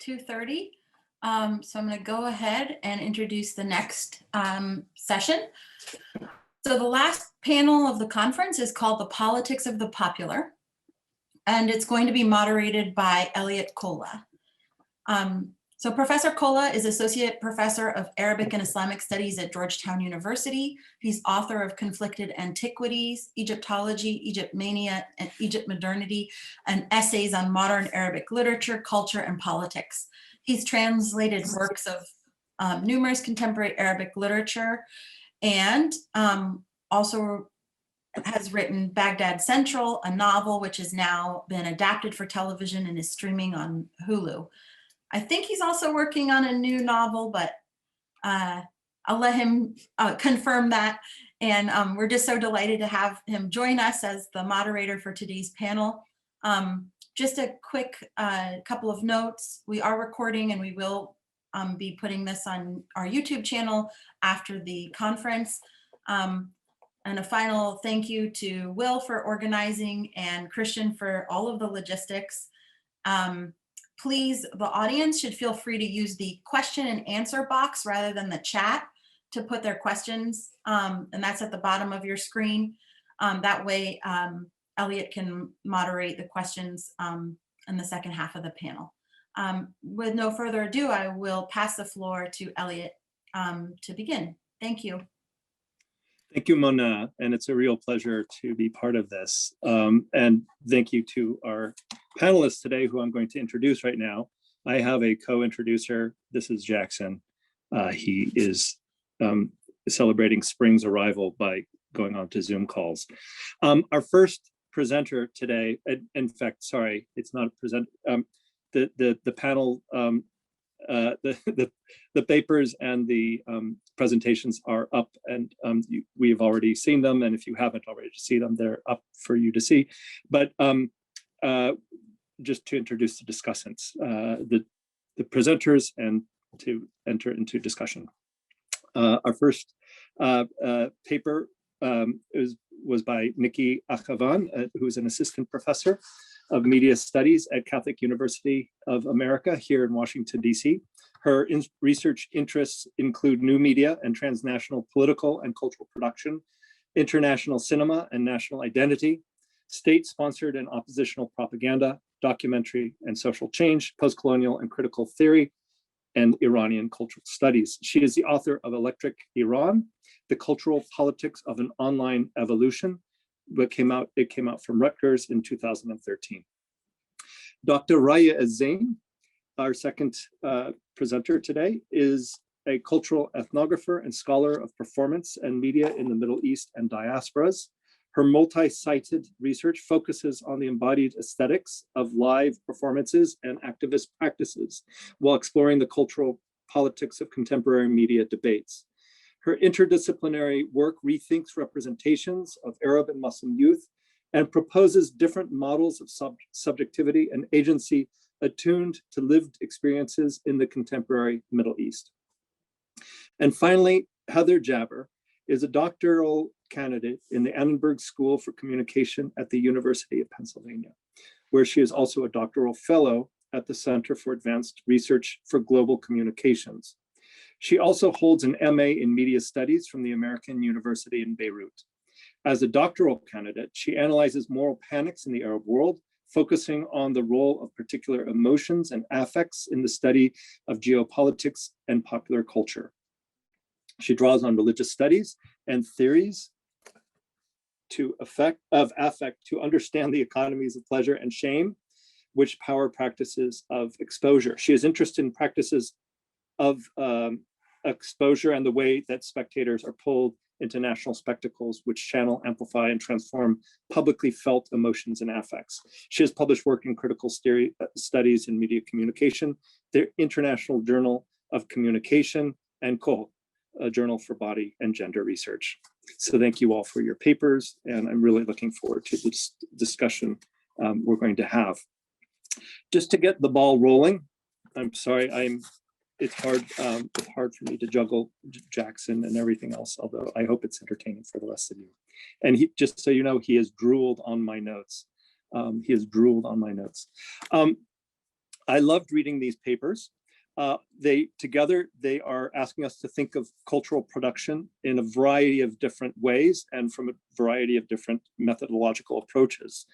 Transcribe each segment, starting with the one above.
2:30. So I'm going to go ahead and introduce the next session. So the last panel of the conference is called The Politics of the Popular, and it's going to be moderated by Elliott Colla. So Professor Colla is Associate Professor of Arabic and Islamic Studies at Georgetown University. He's author of Conflicted Antiquities, Egyptology, Egyptmania, and Egypt Modernity, and essays on modern Arabic literature, culture, and politics. He's translated works of numerous contemporary Arabic literature and also has written Baghdad Central, a novel which has now been adapted for television and is streaming on Hulu. I think he's also working on a new novel, but I'll let him confirm that. And we're just so delighted to have him join us as the moderator for today's panel. Just a quick couple of notes. We are recording and we will be putting this on our YouTube channel after the conference. And a final thank you to Will for organizing and Christian for all of the logistics. Please, the audience should feel free to use the question and answer box rather than the chat to put their questions, and that's at the bottom of your screen. That way, Elliott can moderate the questions in the second half of the panel. With no further ado, I will pass the floor to Elliott to begin. Thank you. Thank you, Mona, and it's a real pleasure to be part of this. And thank you to our panelists today, who I'm going to introduce right now. I have a co-introducer. This is Jackson. He is celebrating spring's arrival by going on to Zoom calls. Our first presenter today, in fact, sorry, it's not a presenter. The panel, the papers and the presentations are up, and we have already seen them. And if you haven't already seen them, they're up for you to see. But just to introduce the discussants, the presenters, and to enter into discussion. Our first paper was by Niki Akhavan, who's an assistant professor of media studies at Catholic University of America here in Washington, D.C. Her research interests include new media and transnational political and cultural production, international cinema and national identity, state-sponsored and oppositional propaganda, documentary and social change, post-colonial and critical theory, and Iranian cultural studies. She is the author of Electric Iran, The Cultural Politics of an Online Evolution. It came out from Rutgers in 2013. Dr. Rayya El Zein, our second presenter today, is a cultural ethnographer and scholar of performance and media in the Middle East and diasporas. Her multi-sited research focuses on the embodied aesthetics of live performances and activist practices while exploring the cultural politics of contemporary media debates. Her interdisciplinary work rethinks representations of Arab and Muslim youth and proposes different models of subjectivity and agency attuned to lived experiences in the contemporary Middle East. And finally, Heather Jabber is a doctoral candidate in the Annenberg School for Communication at the University of Pennsylvania, where she is also a doctoral fellow at the Center for Advanced Research for Global Communications. She also holds an MA in Media Studies from the American University in Beirut. As a doctoral candidate, she analyzes moral panics in the Arab world, focusing on the role of particular emotions and affects in the study of geopolitics and popular culture. She draws on religious studies and theories of affect to understand the economies of pleasure and shame, which power practices of exposure. She is interested in practices of exposure and the way that spectators are pulled into national spectacles, which channel, amplify, and transform publicly felt emotions and affects. She has published work in critical studies in media communication, the International Journal of Communication, and Colla, a journal for body and gender research. So thank you all for your papers, and I'm really looking forward to this discussion we're going to have. Just to get the ball rolling, I'm sorry, it's hard for me to juggle Jackson and everything else, although I hope it's entertaining for the rest of you. And just so you know, he has drooled on my notes. I loved reading these papers. Together, they are asking us to think of cultural production in a variety of different ways and from a variety of different methodological approaches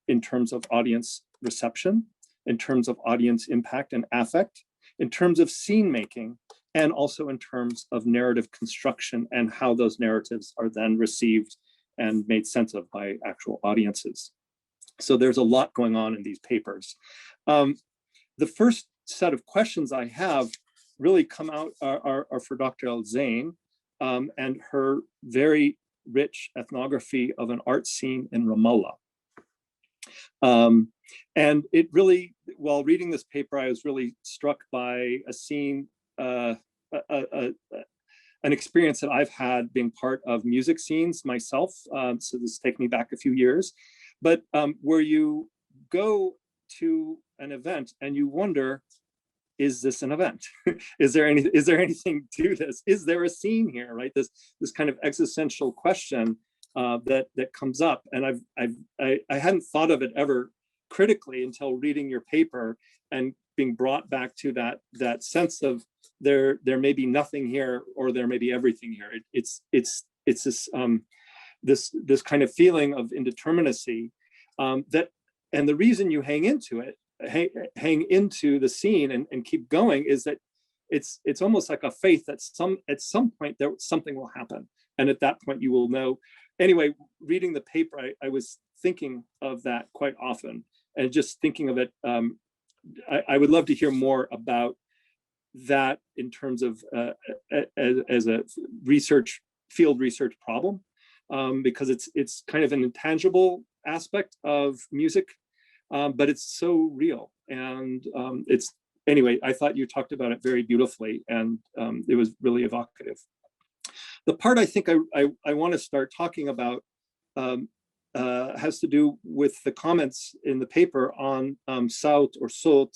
in terms of audience reception, in terms of audience impact and affect, in terms of scene making, and also in terms of narrative construction and how those narratives are then received and made sense of by actual audiences. So there's a lot going on in these papers. The first set of questions I have really come out are for Dr. El Zein and her very rich ethnography of an art scene in Ramallah. And it really, while reading this paper, I was really struck by a scene, an experience that I've had being part of music scenes myself. So this is taking me back a few years, but where you go to an event and you wonder, is this an event? Is there anything to this? Is there a scene here, right? This kind of existential question that comes up, and I hadn't thought of it ever critically until reading your paper and being brought back to that sense of there may be nothing here or there may be everything here. It's this kind of feeling of indeterminacy that, and the reason you hang into the scene and keep going is that it's almost like a faith that at some point something will happen, and at that point you will know. Anyway, reading the paper, I was thinking of that quite often, and just thinking of it. I would love to hear more about that in terms of as a field research problem, because it's kind of an intangible aspect of music, but it's so real. And anyway, I thought you talked about it very beautifully, and it was really evocative. The part I think I want to start talking about has to do with the comments in the paper on Saut or Sot,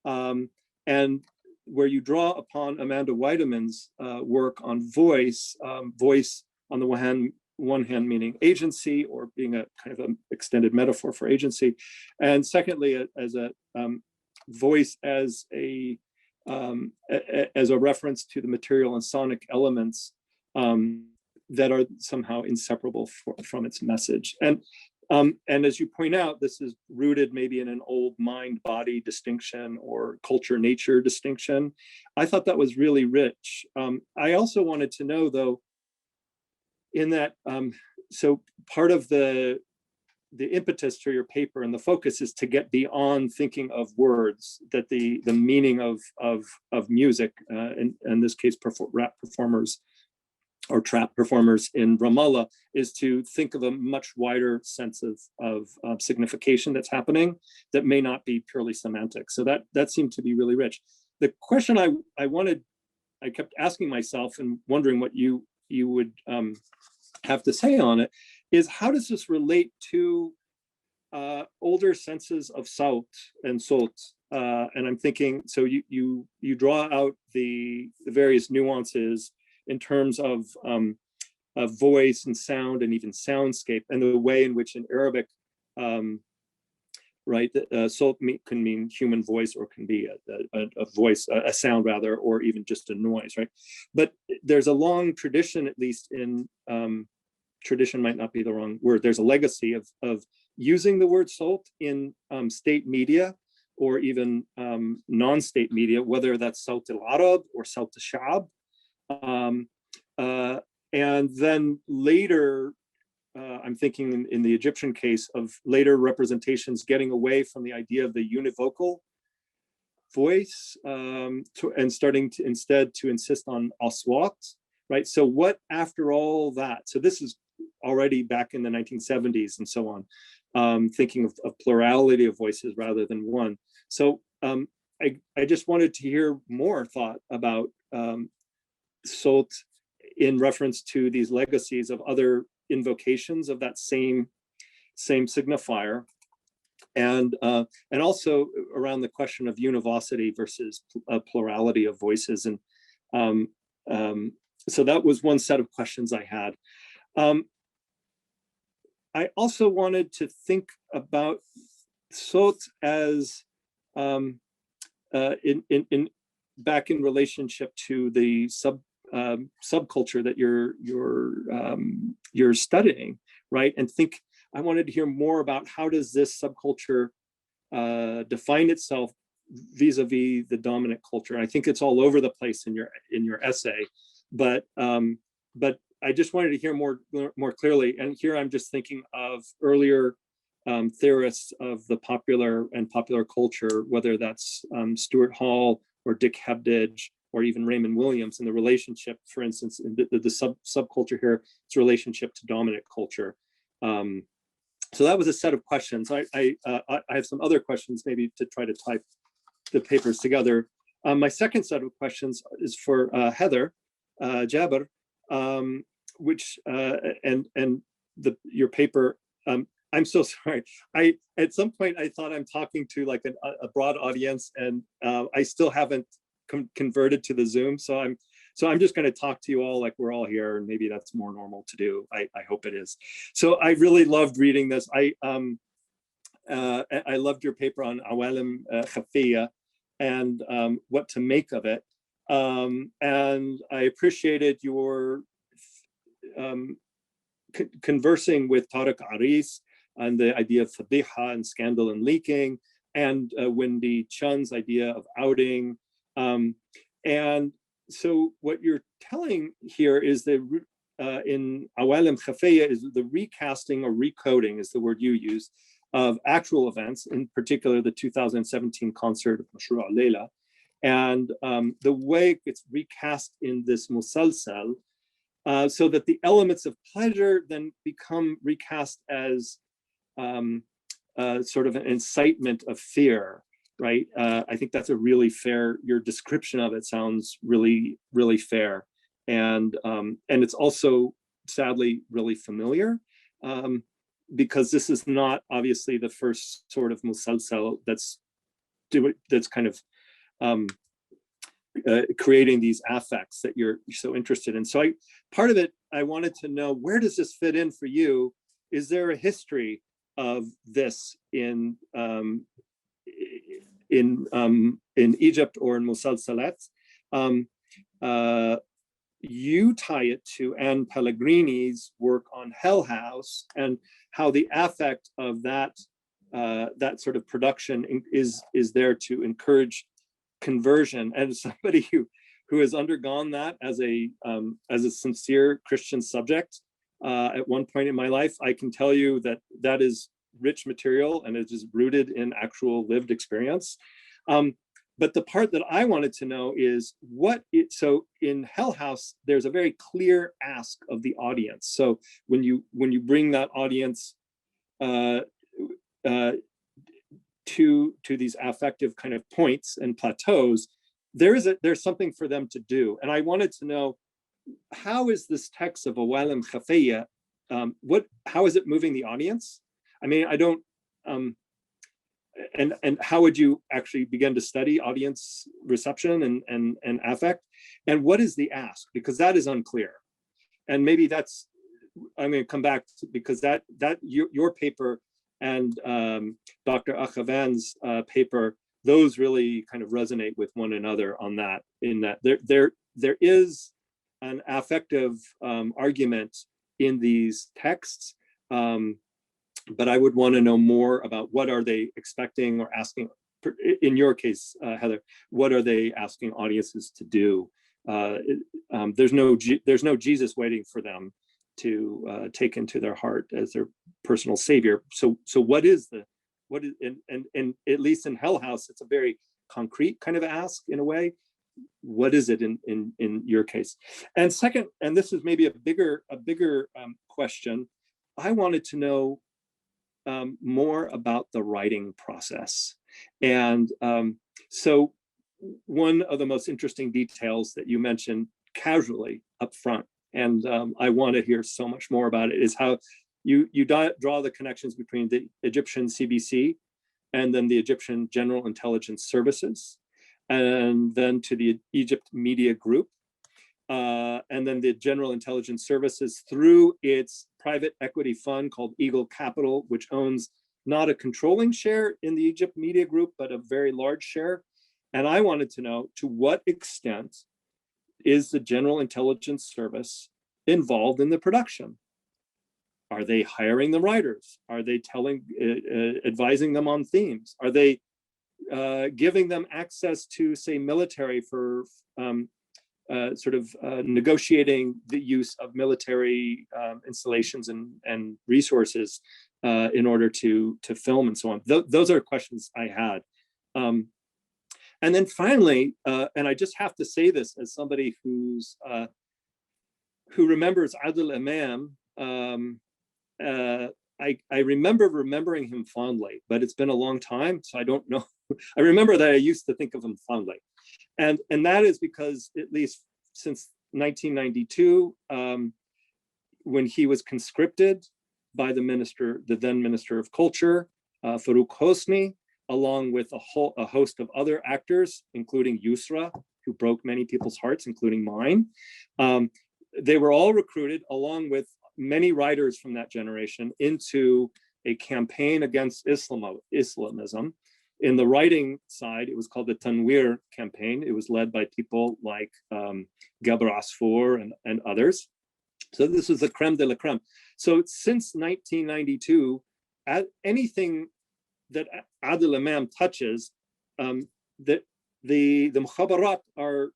and where you draw upon Amanda Weideman's work on voice, voice on the one hand meaning agency or being a kind of an extended metaphor for agency, and secondly as a voice as a reference to the material and sonic elements that are somehow inseparable from its message. And as you point out, this is rooted maybe in an old mind-body distinction or culture-nature distinction. I thought that was really rich. I also wanted to know, though, in that, so part of the impetus for your paper and the focus is to get beyond thinking of words, that the meaning of music, in this case, rap performers or trap performers in Ramallah, is to think of a much wider sense of signification that's happening that may not be purely semantic. So that seemed to be really rich. The question I kept asking myself and wondering what you would have to say on it is, how does this relate to older senses of Saut and Sot? And I'm thinking, so you draw out the various nuances in terms of voice and sound and even soundscape, and the way in which in Arabic, right, Sot can mean human voice, or can be a voice, a sound rather, or even just a noise, right? But there's a long tradition, at least in tradition might not be the wrong word. There's a legacy of using the word Sot in state media or even non-state media, whether that's Saut al-Arab or Saut al-Sha'ab. And then later, I'm thinking in the Egyptian case of later representations getting away from the idea of the univocal voice and starting to instead to insist on aswat, right? So what after all that, so this is already back in the 1970s and so on, thinking of plurality of voices rather than one. So I just wanted to hear more thought about Sot in reference to these legacies of other invocations of that same signifier, and also around the question of univocity versus plurality of voices. And so that was one set of questions I had. I also wanted to think about Sot as in back in relationship to the subculture that you're studying, right? And I wanted to hear more about how does this subculture define itself vis-a-vis the dominant culture. And I think it's all over the place in your essay, but I just wanted to hear more clearly. And here I'm just thinking of earlier theorists of the popular culture, whether that's Stuart Hall or Dick Hebdige or even Raymond Williams, and the relationship, for instance, in the subculture here, its relationship to dominant culture. So that was a set of questions. I have some other questions maybe to try to type the papers together. My second set of questions is for Heather Jabber, which your paper. I'm so sorry. At some point I thought I'm talking to like a broad audience, and I still haven't converted to the Zoom. So I'm just going to talk to you all like we're all here, and maybe that's more normal to do. I hope it is. So I really loved reading this. I loved your paper on Awalim Khafiya and what to make of it. And I appreciated your conversing with Tariq Aris on the idea of fadiha and scandal and leaking, and Wendy Chun's idea of outing. And so what you're telling here is that in Awalim Khafiyya is the recasting or recoding, is the word you use, of actual events, in particular the 2017 concert of Mashru' al-Layla. And the way it's recast in this musalsal, so that the elements of pleasure then become recast as sort of an incitement of fear, right? I think that's a really fair, your description of it sounds really, really fair. And it's also sadly really familiar, because this is not obviously the first sort of musalsal that's kind of creating these affects that you're so interested in. So part of it, I wanted to know, where does this fit in for you? Is there a history of this in Egypt or in musalsalat? You tie it to Anne Pellegrini's work on Hell House, and how the affect of that sort of production is there to encourage conversion. And as somebody who has undergone that as a sincere Christian subject at one point in my life, I can tell you that is rich material, and it is rooted in actual lived experience. But the part that I wanted to know is so in Hell House, there's a very clear ask of the audience. So when you bring that audience to these affective kind of points and plateaus, there's something for them to do. And I wanted to know, how is this text of Awalim Khafiyya, how is it moving the audience? I mean, I don't, and how would you actually begin to study audience reception and affect? And what is the ask? Because that is unclear. And maybe I'm going to come back to, because that your paper and Dr. Akhavan's paper, those really kind of resonate with one another on that, in that there is an affective argument in these texts. But I would want to know more about what are they expecting or asking, in your case, Heather, what are they asking audiences to do? There's no Jesus waiting for them to take into their heart as their personal savior. So what is and at least in Hell House, it's a very concrete kind of ask in a way. What is it in your case? And second, and this is maybe a bigger question, I wanted to know more about the writing process. And so one of the most interesting details that you mentioned casually up front, and I want to hear so much more about it, is how you draw the connections between the Egyptian CBC and then the Egyptian General Intelligence Services, and then to the Egypt Media Group, and then the General Intelligence Services through its private equity fund called Eagle Capital, which owns not a controlling share in the Egypt media group, but a very large share. And I wanted to know, to what extent is the General Intelligence Service involved in the production? Are they hiring the writers? Are they advising them on themes? Are they giving them access to, say, military for negotiating the use of military installations and resources in order to film and so on? Those are questions I had. And then finally, and I just have to say this as somebody who remembers Adil Imam, I remember remembering him fondly, but it's been a long time, so I don't know. I remember that I used to think of him fondly. And that is because, at least since 1992, when he was conscripted by the then Minister of Culture, Farouk Hosni, along with a host of other actors, including Yusra, who broke many people's hearts, including mine. They were all recruited, along with many writers from that generation, into a campaign against Islamism. In the writing side, it was called the Tanwir campaign. It was led by people like Gabr Asfour and others. So this was the creme de la creme. So since 1992, anything that Adil Imam touches, the Mukhabarat are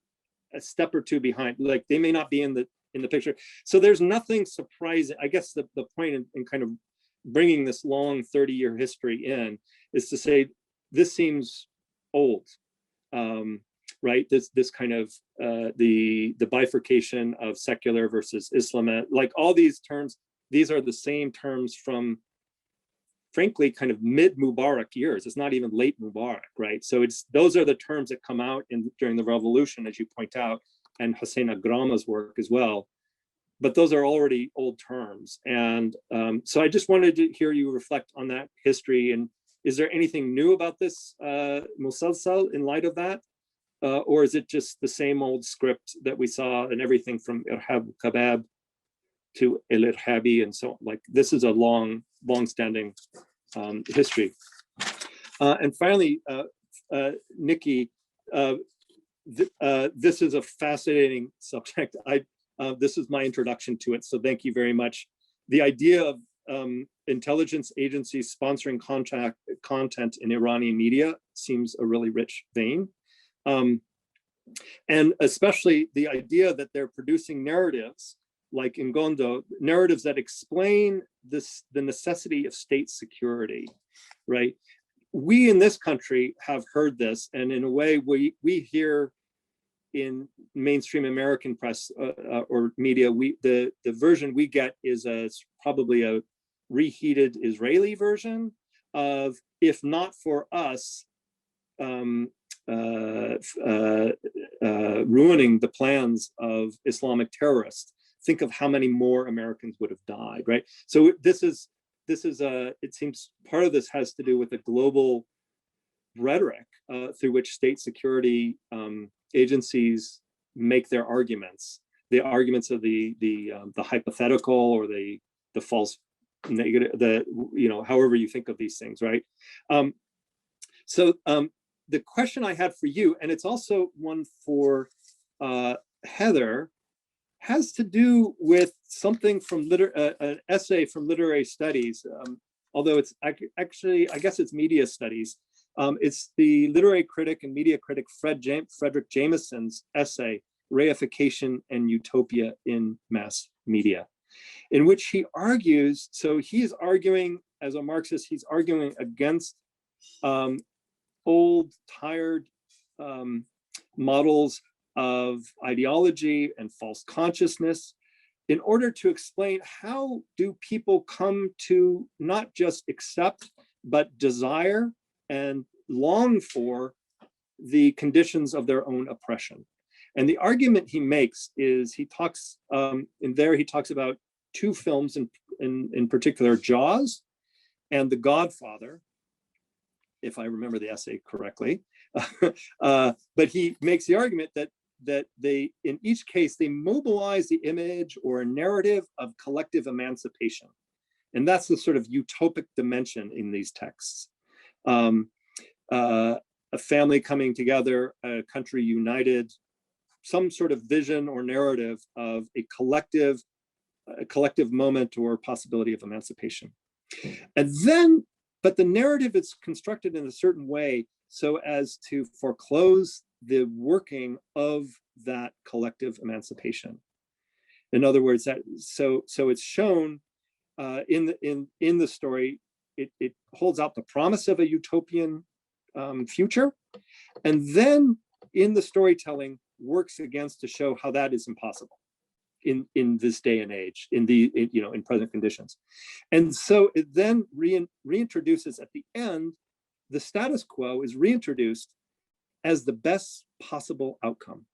a step or two behind. Like, they may not be in the picture. So there's nothing surprising. I guess the point in kind of bringing this long 30-year history in is to say, this seems old, right? This kind of the bifurcation of secular versus Islam, like all these terms, these are the same terms from, frankly, kind of mid-Mubarak years. It's not even late Mubarak, right? So those are the terms that come out during the revolution, as you point out, and Hussein Agrama's work as well. But those are already old terms. And so I just wanted to hear you reflect on that history. And is there anything new about this Musalsal in light of that? Or is it just the same old script that we saw and everything from Irhab Kabab to El Irhabi and so on? Like, this is a long-standing history. And finally, Niki, this is a fascinating subject. This is my introduction to it, so thank you very much. The idea of intelligence agencies sponsoring content in Iranian media seems a really rich vein. And especially the idea that they're producing narratives like in Gondo, narratives that explain the necessity of state security, right? We in this country have heard this, and in a way we hear in mainstream American press or media, the version we get is probably a reheated Israeli version of, if not for us ruining the plans of Islamic terrorists, think of how many more Americans would have died, right? So this is it seems part of this has to do with a global rhetoric through which state security agencies make their arguments, the arguments of the hypothetical or the false negative, however you think of these things, right? So the question I had for you, and it's also one for Heather, has to do with something from an essay from literary studies, although it's actually, I guess it's media studies. It's the literary critic and media critic Frederick Jameson's essay, Reification and Utopia in Mass Media, in which he argues, so he's arguing, as a Marxist, he's arguing against old, tired models of ideology and false consciousness, in order to explain how do people come to not just accept, but desire and long for the conditions of their own oppression. And the argument he makes is, he talks he talks about two films in particular, Jaws and The Godfather, if I remember the essay correctly. But he makes the argument that they, in each case, they mobilize the image or a narrative of collective emancipation. And that's the sort of utopic dimension in these texts. A family coming together, a country united, some sort of vision or narrative of a collective moment or possibility of emancipation. And then, but the narrative is constructed in a certain way so as to foreclose the working of that collective emancipation. In other words, that so it's shown in the story. It holds out the promise of a utopian future, and then in the storytelling works against to show how that is impossible in this day and age, in present conditions. And so it then reintroduces at the end, the status quo is reintroduced as the best possible outcome,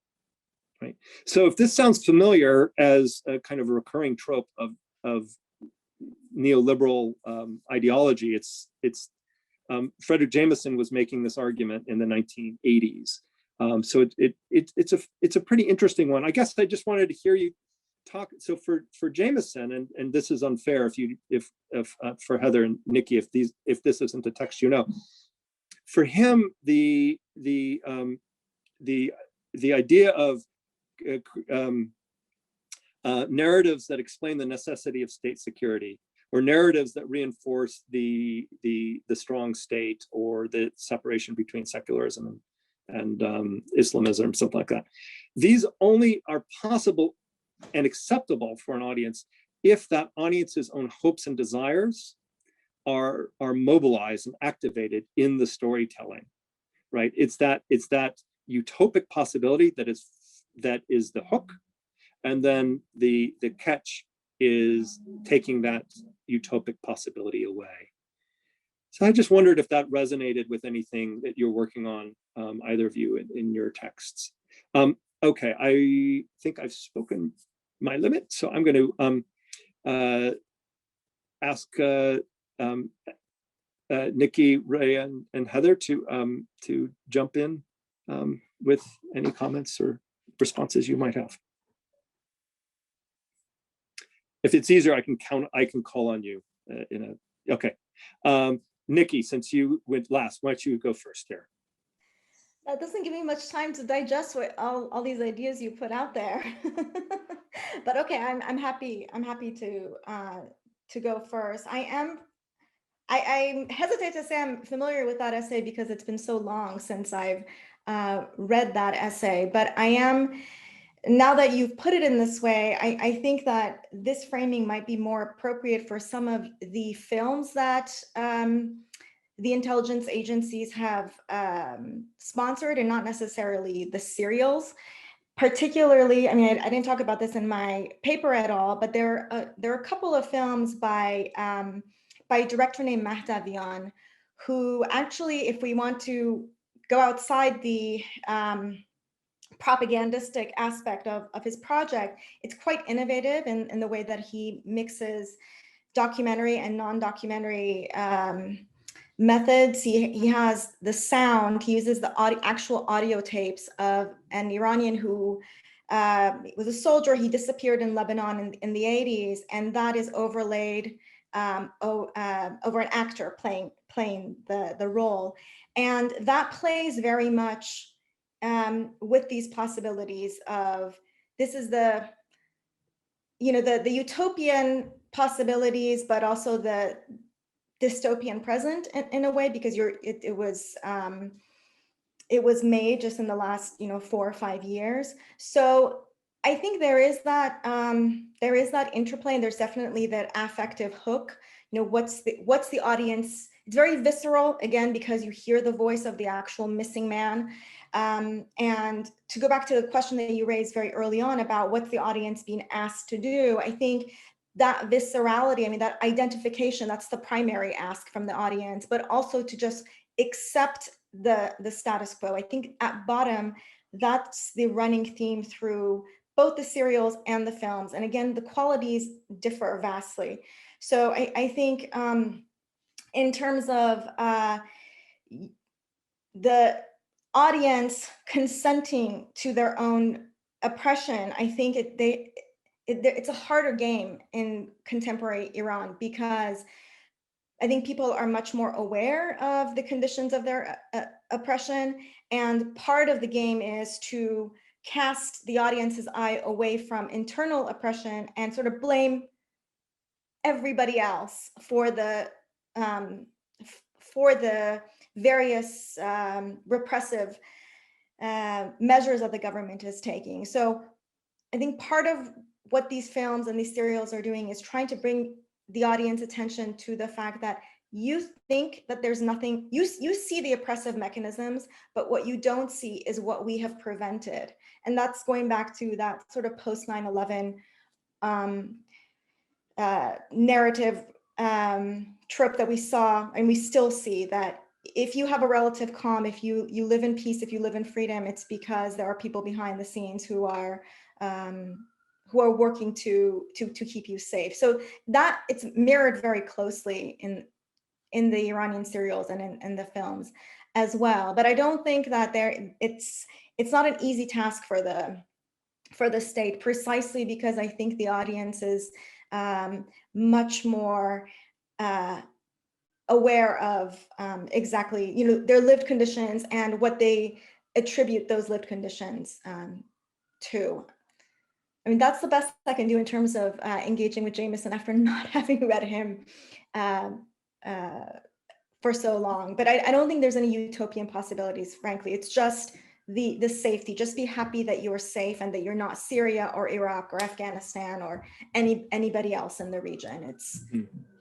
right? So if this sounds familiar as a kind of a recurring trope of neoliberal ideology, it's Frederick Jameson was making this argument in the 1980s. So it's a pretty interesting one. I guess I just wanted to hear you talk. So for Jameson, and this is unfair if for Heather and Niki, if this isn't a text for him, the idea of narratives that explain the necessity of state security, or narratives that reinforce the strong state or the separation between secularism and Islamism, something like that. These only are possible and acceptable for an audience if that audience's own hopes and desires are mobilized and activated in the storytelling, right? It's that utopic possibility that is the hook, and then the catch is taking that utopic possibility away. So I just wondered if that resonated with anything that you're working on, either of you, in your texts. Okay, I think I've spoken my limit, so I'm going to ask Niki, Rayya, and Heather to jump in with any comments or responses you might have. If it's easier, I can call on you okay. Niki, since you went last, why don't you go first here? That doesn't give me much time to digest what all these ideas you put out there. But okay, I'm happy to go first. I hesitate to say I'm familiar with that essay because it's been so long since I've read that essay, but I am. Now that you've put it in this way, I think that this framing might be more appropriate for some of the films that the intelligence agencies have sponsored, and not necessarily the serials. Particularly, I mean, I didn't talk about this in my paper at all, but there are a couple of films by a director named Mahdavian, who actually, if we want to go outside the propagandistic aspect of his project, it's quite innovative in the way that he mixes documentary and non-documentary methods. He has the sound, he uses the actual audio tapes of an Iranian who was a soldier. He disappeared in Lebanon in the 80s, and that is overlaid over an actor playing the role. And that plays very much with these possibilities of, this is the utopian possibilities, but also the dystopian present in a way, because it was made just in the last 4 or 5 years. So I think there is that interplay, and there's definitely that affective hook. What's the audience? It's very visceral, again, because you hear the voice of the actual missing man. And to go back to the question that you raised very early on about what's the audience being asked to do, I think that viscerality, I mean, that identification, that's the primary ask from the audience, but also to just accept the status quo. I think at bottom, that's the running theme through both the serials and the films. And again, the qualities differ vastly. So I think in terms of the audience consenting to their own oppression, I think it's a harder game in contemporary Iran, because I think people are much more aware of the conditions of their oppression. And part of the game is to cast the audience's eye away from internal oppression and sort of blame everybody else for the various repressive measures that the government is taking. So I think part of what these films and these serials are doing is trying to bring the audience attention to the fact that you think that there's nothing, you see the oppressive mechanisms, but what you don't see is what we have prevented. And that's going back to that sort of post 9/11 narrative trope that we saw, and we still see, that if you have a relative calm, if you live in peace, if you live in freedom, it's because there are people behind the scenes who are working to keep you safe. So that it's mirrored very closely in the Iranian serials and in the films as well. But I don't think that it's not an easy task for the state, precisely because I think the audience is much more aware of exactly, their lived conditions and what they attribute those lived conditions to. I mean, that's the best I can do in terms of engaging with Jameson after not having read him for so long. But I don't think there's any utopian possibilities, frankly. It's just the safety. Just be happy that you're safe and that you're not Syria or Iraq or Afghanistan or anybody else in the region. It's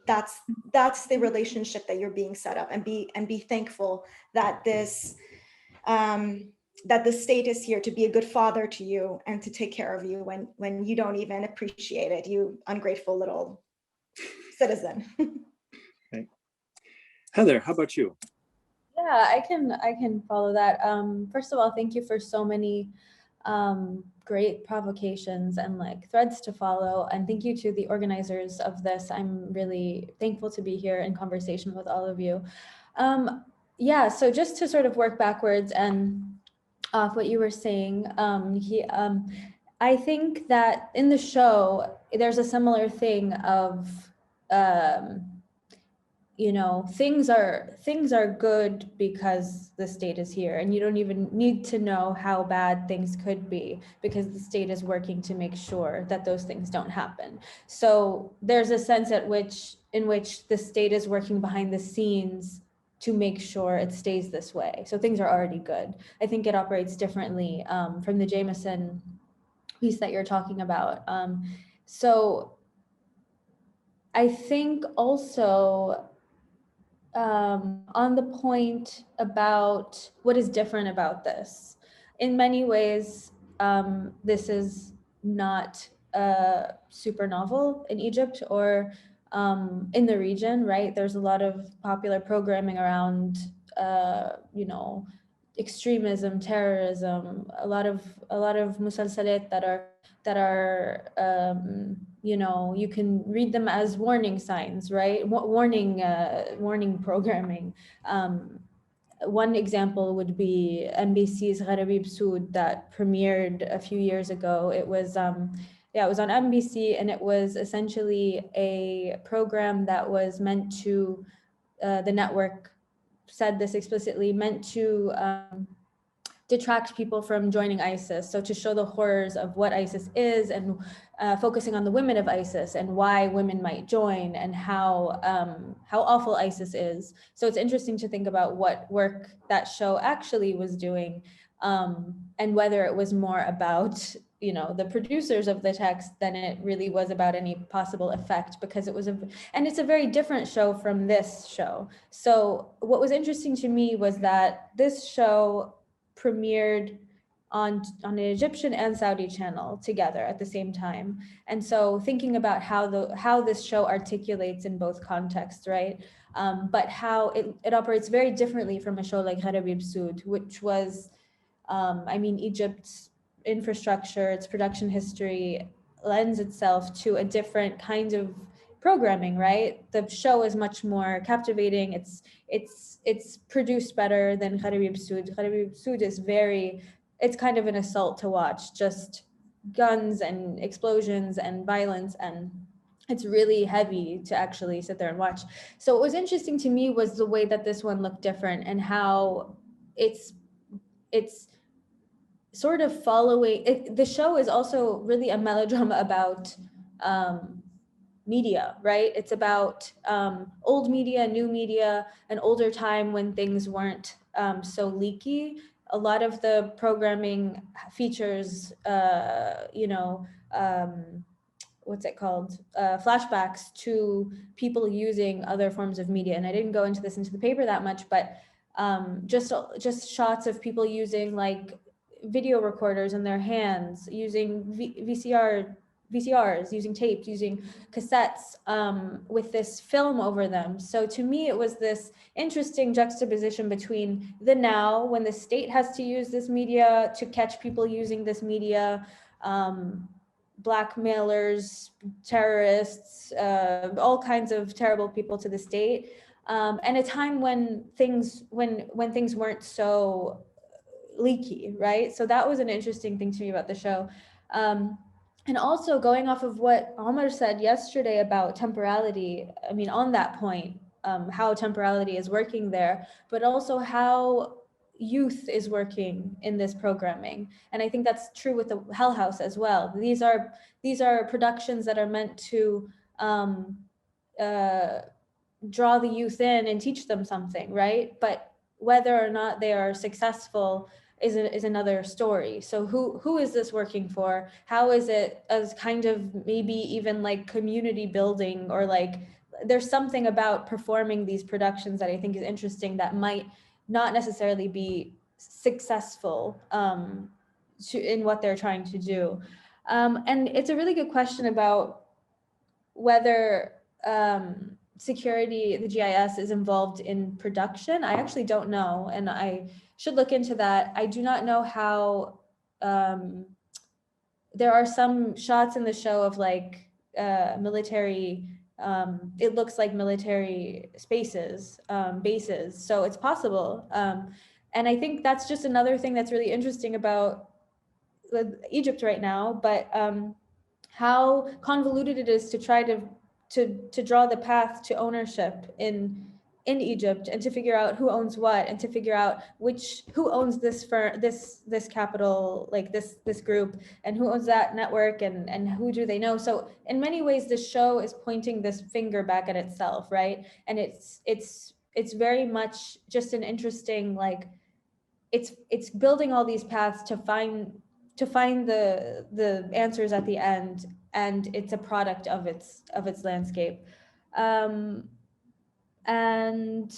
that's the relationship that you're being set up, and be thankful that this that the state is here to be a good father to you and to take care of you when you don't even appreciate it, you ungrateful little citizen. Okay. Heather, how about you? Yeah, I can follow that. First of all, thank you for so many great provocations and like threads to follow, and thank you to the organizers of this. I'm really thankful to be here in conversation with all of you. Yeah, so just to sort of work backwards and off what you were saying, I think that in the show there's a similar thing of things are good because the state is here, and you don't even need to know how bad things could be because the state is working to make sure that those things don't happen. So there's a sense in which the state is working behind the scenes to make sure it stays this way. So things are already good. I think it operates differently from the Jameson piece that you're talking about. So I think also on the point about what is different about this, in many ways, this is not super novel in Egypt or in the region, right? There's a lot of popular programming around, extremism, terrorism, a lot of musalsalat that are you can read them as warning signs, right? Warning programming. One example would be NBC's Gharabi Bsoud that premiered a few years ago. It was it was on NBC, and it was essentially a program that was meant to, the network said this explicitly, meant to detract people from joining ISIS. So to show the horrors of what ISIS is, and focusing on the women of ISIS and why women might join, and how awful ISIS is. So it's interesting to think about what work that show actually was doing, and whether it was more about the producers of the text than it really was about any possible effect, because it was and it's a very different show from this show. So what was interesting to me was that this show premiered on an Egyptian and Saudi channel together at the same time. And so thinking about how this show articulates in both contexts, right? But how it operates very differently from a show like Gharabi Bsoud, which was, Egypt's infrastructure, its production history lends itself to a different kind of programming, right? The show is much more captivating. It's produced better than Gharabi Bsoud. Gharabi Bsoud is it's kind of an assault to watch, just guns and explosions and violence, and it's really heavy to actually sit there and watch. So what was interesting to me was the way that this one looked different, and how it's sort of following it. The show is also really a melodrama about media, right? It's about old media, new media, an older time when things weren't so leaky. A lot of the programming features, what's it called? Flashbacks to people using other forms of media. And I didn't go into the paper that much, but just shots of people using like video recorders in their hands, using VCRs, using tapes, using cassettes with this film over them. So to me, it was this interesting juxtaposition between the now, when the state has to use this media to catch people using this media, blackmailers, terrorists, all kinds of terrible people to the state, and a time when things weren't so leaky, right? So that was an interesting thing to me about the show. And also going off of what Omar said yesterday about temporality, I mean, on that point, how temporality is working there, but also how youth is working in this programming. And I think that's true with the Hell House as well. These are productions that are meant to draw the youth in and teach them something, right? But whether or not they are successful is another story. So who is this working for? How is it as kind of maybe even like community building, or like there's something about performing these productions that I think is interesting that might not necessarily be successful in what they're trying to do. And it's a really good question about whether security, the GIS, is involved in production. I actually don't know, and I should look into that. I do not know how, there are some shots in the show of like military, it looks like military spaces, bases, so it's possible. And I think that's just another thing that's really interesting about Egypt right now, but how convoluted it is to try to draw the path to ownership in Egypt, and to figure out who owns what, and to figure out who owns this capital, like this group, and who owns that network, and who do they know. So in many ways, the show is pointing this finger back at itself, right? And it's very much just an interesting, like, it's building all these paths to find the answers at the end, and it's a product of its landscape. And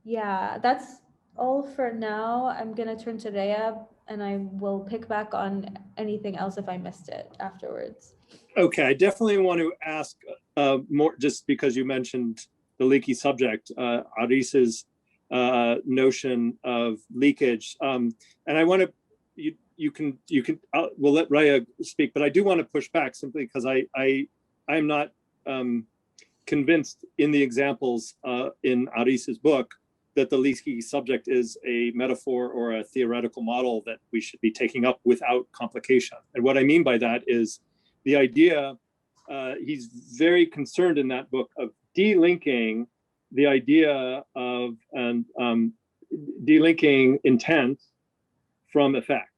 yeah, that's all for now. I'm gonna turn to Rayya, and I will pick back on anything else if I missed it afterwards. Okay, I definitely want to ask more, just because you mentioned the leaky subject, Aris's notion of leakage, and I want to, we'll let Rayya speak, but I do want to push back simply because I'm not convinced in the examples in Aris's book that the leaky subject is a metaphor or a theoretical model that we should be taking up without complication. And what I mean by that is the idea, he's very concerned in that book of delinking the idea of delinking intent from effect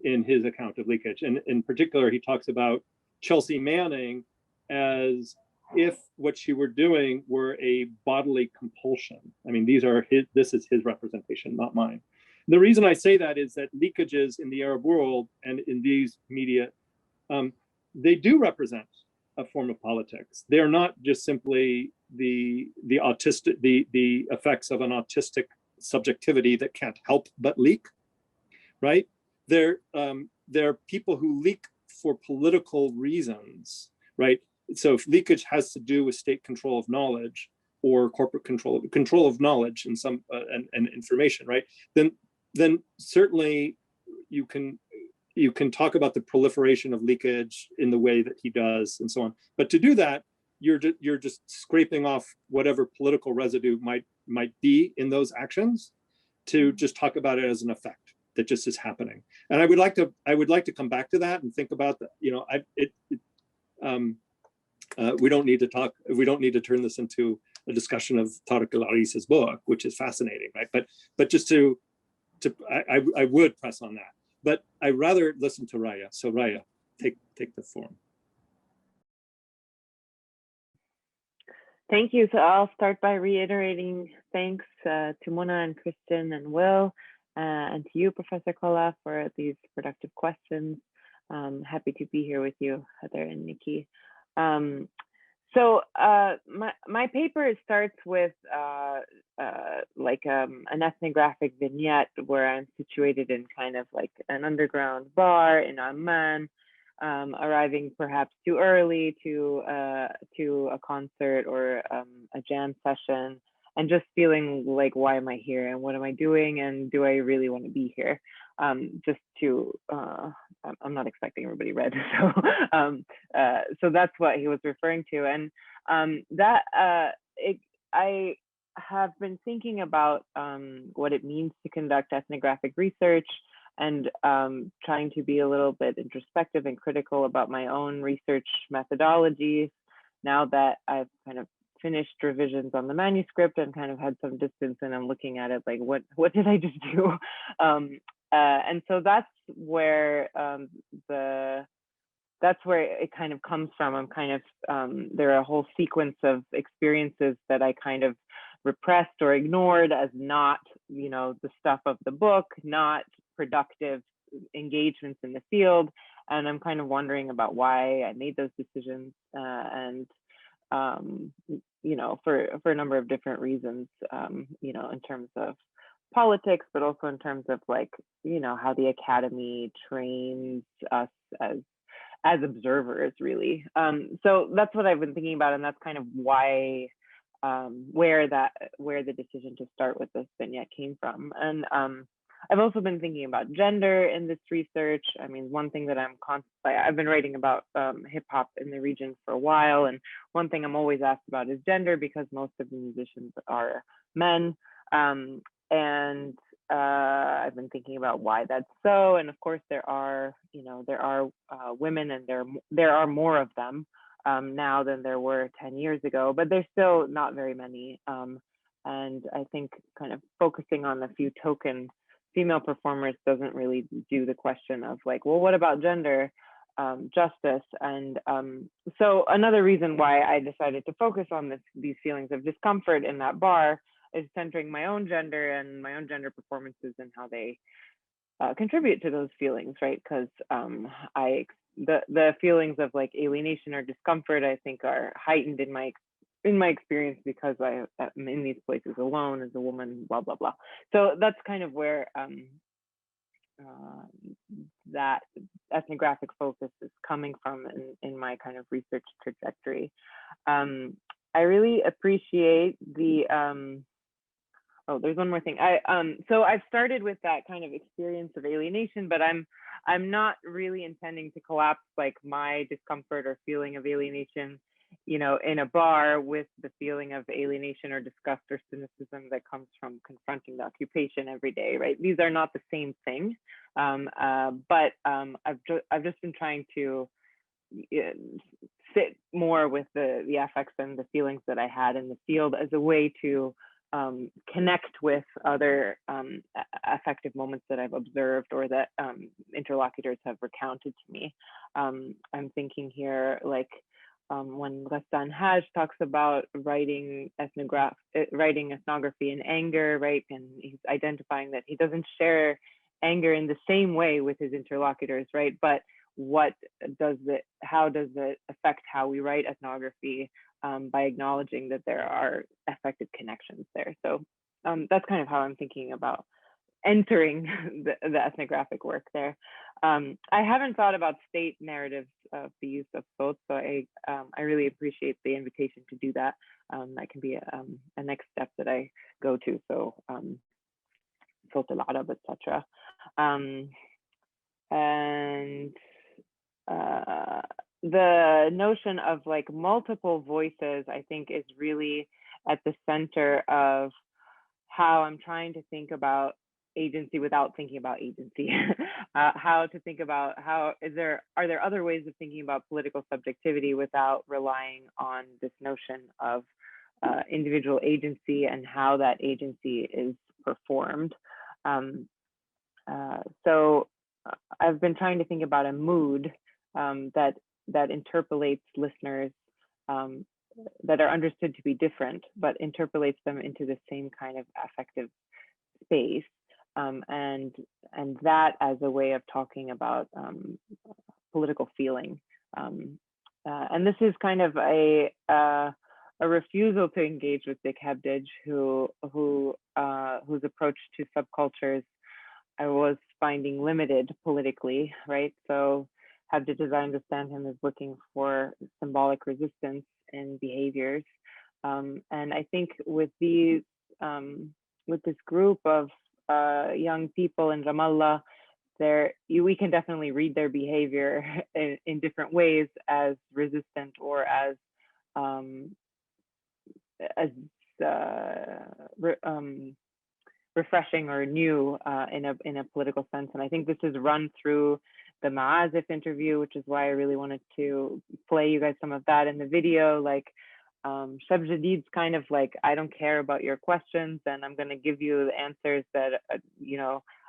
in his account of leakage. And in particular, he talks about Chelsea Manning as if what she were doing were a bodily compulsion. I mean, this is his representation, not mine. The reason I say that is that leakages in the Arab world and in these media, they do represent a form of politics. They're not just simply the effects of an autistic subjectivity that can't help but leak, right? They're people who leak for political reasons, right? So if leakage has to do with state control of knowledge or corporate control of knowledge and some and information, right? Then certainly you can talk about the proliferation of leakage in the way that he does and so on. But to do that, you're just scraping off whatever political residue might be in those actions to just talk about it as an effect. that just is happening. And I would like to come back to that and think about that. You know, we don't need to turn this into a discussion of Tarek El-Aris's book, which is fascinating, right? But just I would press on that. But I rather listen to Rayya. So Rayya, take the form. Thank you. So I'll start by reiterating thanks to Mona and Kristen and Will, and to you, Professor Colla, for these productive questions. Happy to be here with you, Heather and Niki. So my paper starts with an ethnographic vignette where I'm situated in kind of like an underground bar in Amman, arriving perhaps too early to a concert or a jam session, and just feeling like, why am I here and what am I doing and do I really want to be here? Just to, I'm not expecting everybody read, so that's what he was referring to, and I have been thinking about what it means to conduct ethnographic research, and trying to be a little bit introspective and critical about my own research methodologies now that I've kind of finished revisions on the manuscript and kind of had some distance, and I'm looking at it like, what did I just do? And so that's where it kind of comes from. I'm kind of there are a whole sequence of experiences that I kind of repressed or ignored as not, you know, the stuff of the book, not productive engagements in the field, and I'm kind of wondering about why I made those decisions, and you know, for a number of different reasons, you know, in terms of politics, but also in terms of, like, you know, how the academy trains us as observers, really. So that's what I've been thinking about, and that's kind of why where the decision to start with this vignette came from. And I've also been thinking about gender in this research. I mean, one thing that I've been writing about hip hop in the region for a while, and one thing I'm always asked about is gender, because most of the musicians are men. And I've been thinking about why that's so. And of course, there are women, and there are more of them now than there were 10 years ago, but there's still not very many. And I think kind of focusing on a few token female performers doesn't really do the question of, like, well, what about gender justice? And so another reason why I decided to focus on these feelings of discomfort in that bar is centering my own gender and my own gender performances and how they contribute to those feelings, right? Because the feelings of, like, alienation or discomfort, I think, are heightened in my experience because I'm in these places alone as a woman, blah, blah, blah. So that's kind of where that ethnographic focus is coming from in my kind of research trajectory. I really appreciate the, oh, there's one more thing. So I've started with that kind of experience of alienation, but I'm not really intending to collapse, like, my discomfort or feeling of alienation, you know, in a bar with the feeling of alienation or disgust or cynicism that comes from confronting the occupation every day, right? These are not the same thing, but I've just been trying to sit more with the affects and the feelings that I had in the field as a way to connect with other affective moments that I've observed or that interlocutors have recounted to me. I'm thinking here, like, when Ghassan Haj talks about writing ethnography in anger, right? And he's identifying that he doesn't share anger in the same way with his interlocutors, right? But how does it affect how we write ethnography by acknowledging that there are affective connections there? So that's kind of how I'm thinking about entering the ethnographic work there. I haven't thought about state narratives of the use of both, so I really appreciate the invitation to do that. That can be a next step that I go to. So Sot al-Arab, etc. And the notion of, like, multiple voices, I think, is really at the center of how I'm trying to think about agency without thinking about agency. How to think about are there other ways of thinking about political subjectivity without relying on this notion of individual agency and how that agency is performed. So I've been trying to think about a mood that interpolates listeners that are understood to be different, but interpolates them into the same kind of affective space, and that as a way of talking about political feeling. And this is kind of a refusal to engage with Dick Hebdige, whose approach to subcultures I was finding limited politically, right? So Hebdige, as I understand him, is looking for symbolic resistance in behaviors. And I think with these, with this group of young people in Ramallah, we can definitely read their behavior in different ways as resistant or as refreshing or new in a political sense. And I think this is run through the Maazif interview, which is why I really wanted to play you guys some of that in the video. Like Shab Jadid's kind of like, I don't care about your questions, and I'm going to give you the answers that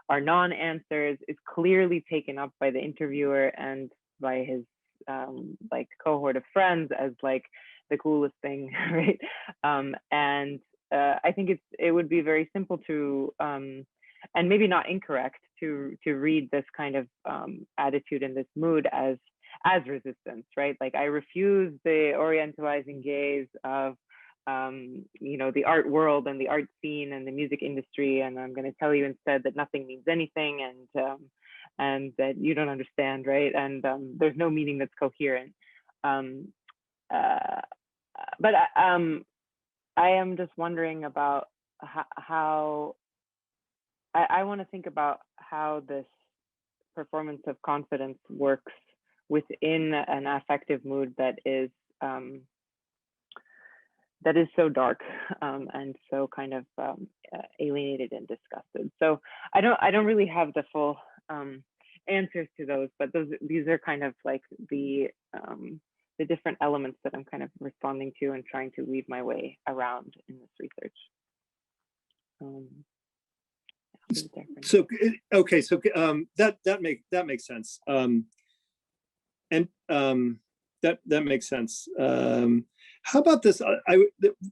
are non-answers, is clearly taken up by the interviewer and by his like cohort of friends as like the coolest thing, right? And I think it would be very simple to and maybe not incorrect to read this kind of attitude and this mood as resistance, right? Like I refuse the orientalizing gaze of the art world and the art scene and the music industry, and I'm going to tell you instead that nothing means anything, and that you don't understand, right? And there's no meaning that's coherent. But I am just wondering about how I want to think about how this performance of confidence works within an affective mood that is so dark and so kind of alienated and disgusted. So I don't really have the full answers to those, but these are kind of like the different elements that I'm kind of responding to and trying to weave my way around in this research. So okay, so that makes sense, and that makes sense. How about this?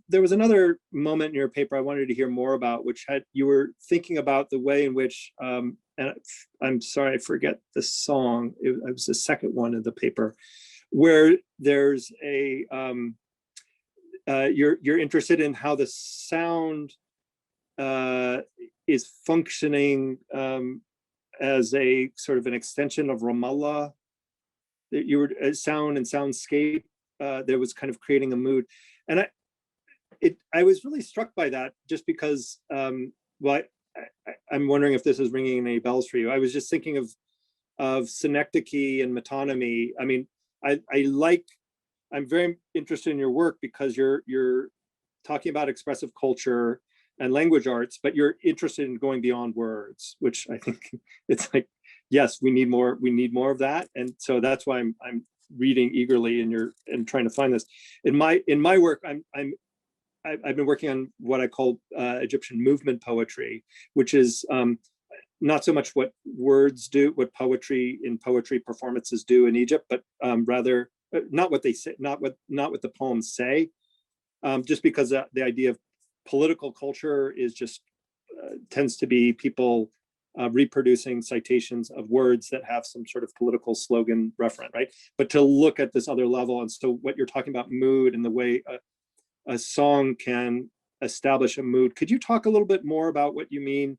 There was another moment in your paper I wanted to hear more about, which you were thinking about the way in which, and I'm sorry, I forget the song. It was the second one of the paper, where there's a you're interested in how the sound is functioning as a sort of an extension of Ramallah. That you were sound and soundscape that was kind of creating a mood, and I was really struck by that, just because well, I'm wondering if this is ringing any bells for you. I was just thinking of synecdoche and metonymy. I mean, I'm very interested in your work because you're talking about expressive culture and language arts, but you're interested in going beyond words, which I think it's like, yes, we need more of that. And so that's why I'm reading eagerly and trying to find this. In my work, I've been working on what I call Egyptian movement poetry, which is not so much what words do, what poetry performances do in Egypt, but rather not what they say, not what the poems say, just because the idea of political culture is just tends to be people reproducing citations of words that have some sort of political slogan referent, right? But to look at this other level, and so what you're talking about mood and the way a song can establish a mood. Could you talk a little bit more about what you mean?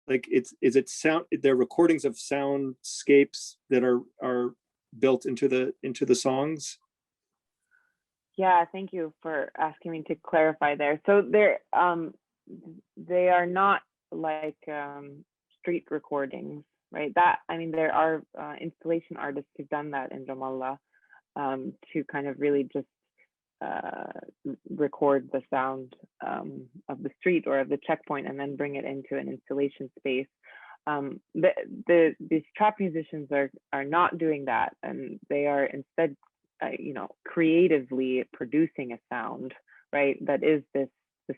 Like, is it sound? They're recordings of soundscapes that are built into the songs. Yeah, thank you for asking me to clarify there. So they are not like street recordings, right? There are installation artists who've done that in Ramallah to kind of really just record the sound of the street or of the checkpoint and then bring it into an installation space. These trap musicians are not doing that, and they are instead, creatively producing a sound, right? That is the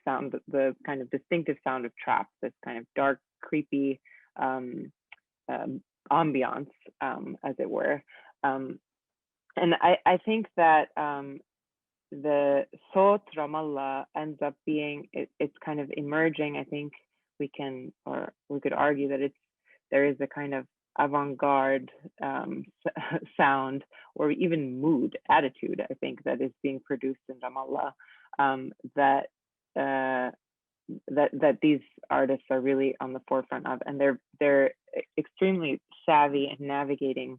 sound, the kind of distinctive sound of trap, this kind of dark, creepy ambiance, as it were. And I think that the Sot Ramallah ends up being, it's kind of emerging. I think we could argue that there is a kind of avant-garde sound or even mood, attitude, I think, that is being produced in Ramallah, that these artists are really on the forefront of, and they're extremely savvy in navigating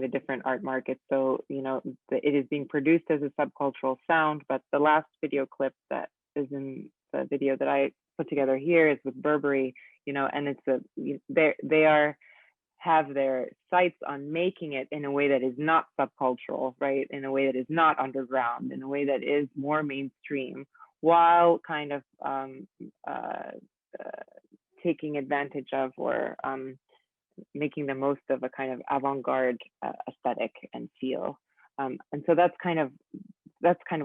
the different art markets. So, it is being produced as a subcultural sound, but the last video clip that is in the video that I put together here is with Burberry, and it's have their sights on making it in a way that is not subcultural, right? In a way that is not underground, in a way that is more mainstream, while kind of taking advantage of or making the most of a kind of avant-garde aesthetic and feel. And so that's kind of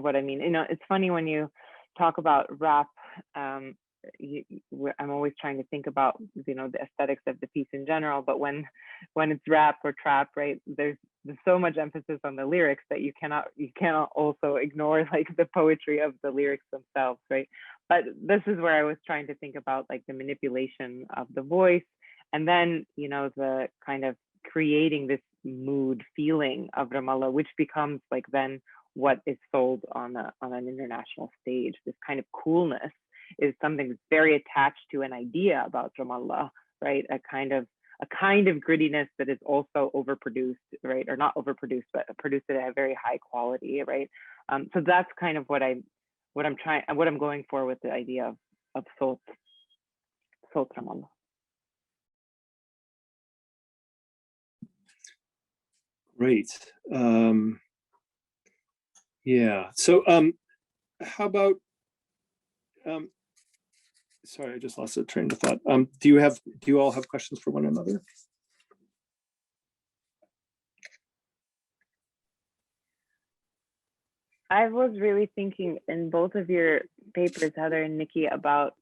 what I mean. It's funny when you talk about rap, I'm always trying to think about, the aesthetics of the piece in general, but when it's rap or trap, right, there's so much emphasis on the lyrics that you cannot also ignore like the poetry of the lyrics themselves, right? But this is where I was trying to think about like the manipulation of the voice, and then the kind of creating this mood feeling of Ramallah, which becomes like then what is sold on an international stage. This kind of coolness is something that's very attached to an idea about Ramallah, right? A kind of grittiness that is also overproduced, right? Or not overproduced, but produced at a very high quality, right? So that's kind of what I'm going for with the idea of Sot Ramallah. Great. Yeah. So how about sorry, I just lost a train of thought. Do you all have questions for one another? I was really thinking in both of your papers, Heather and Niki, about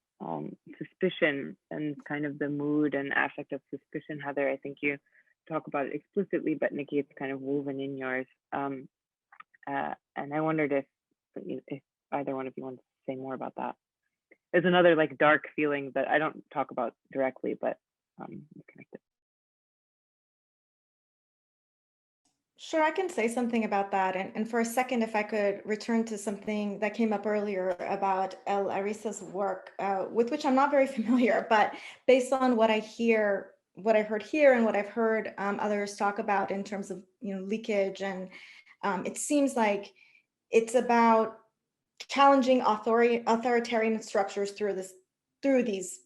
suspicion and kind of the mood and affect of suspicion. Heather, I think you talk about it explicitly, but Niki, it's kind of woven in yours. And I wondered if either one of you wants to say more about that. There's another like dark feeling that I don't talk about directly, but connected. Sure, I can say something about that. And for a second, if I could return to something that came up earlier about El Arisa's work, with which I'm not very familiar, but based on what I heard here and what I've heard others talk about in terms of leakage, and it seems like it's about challenging authoritarian structures through these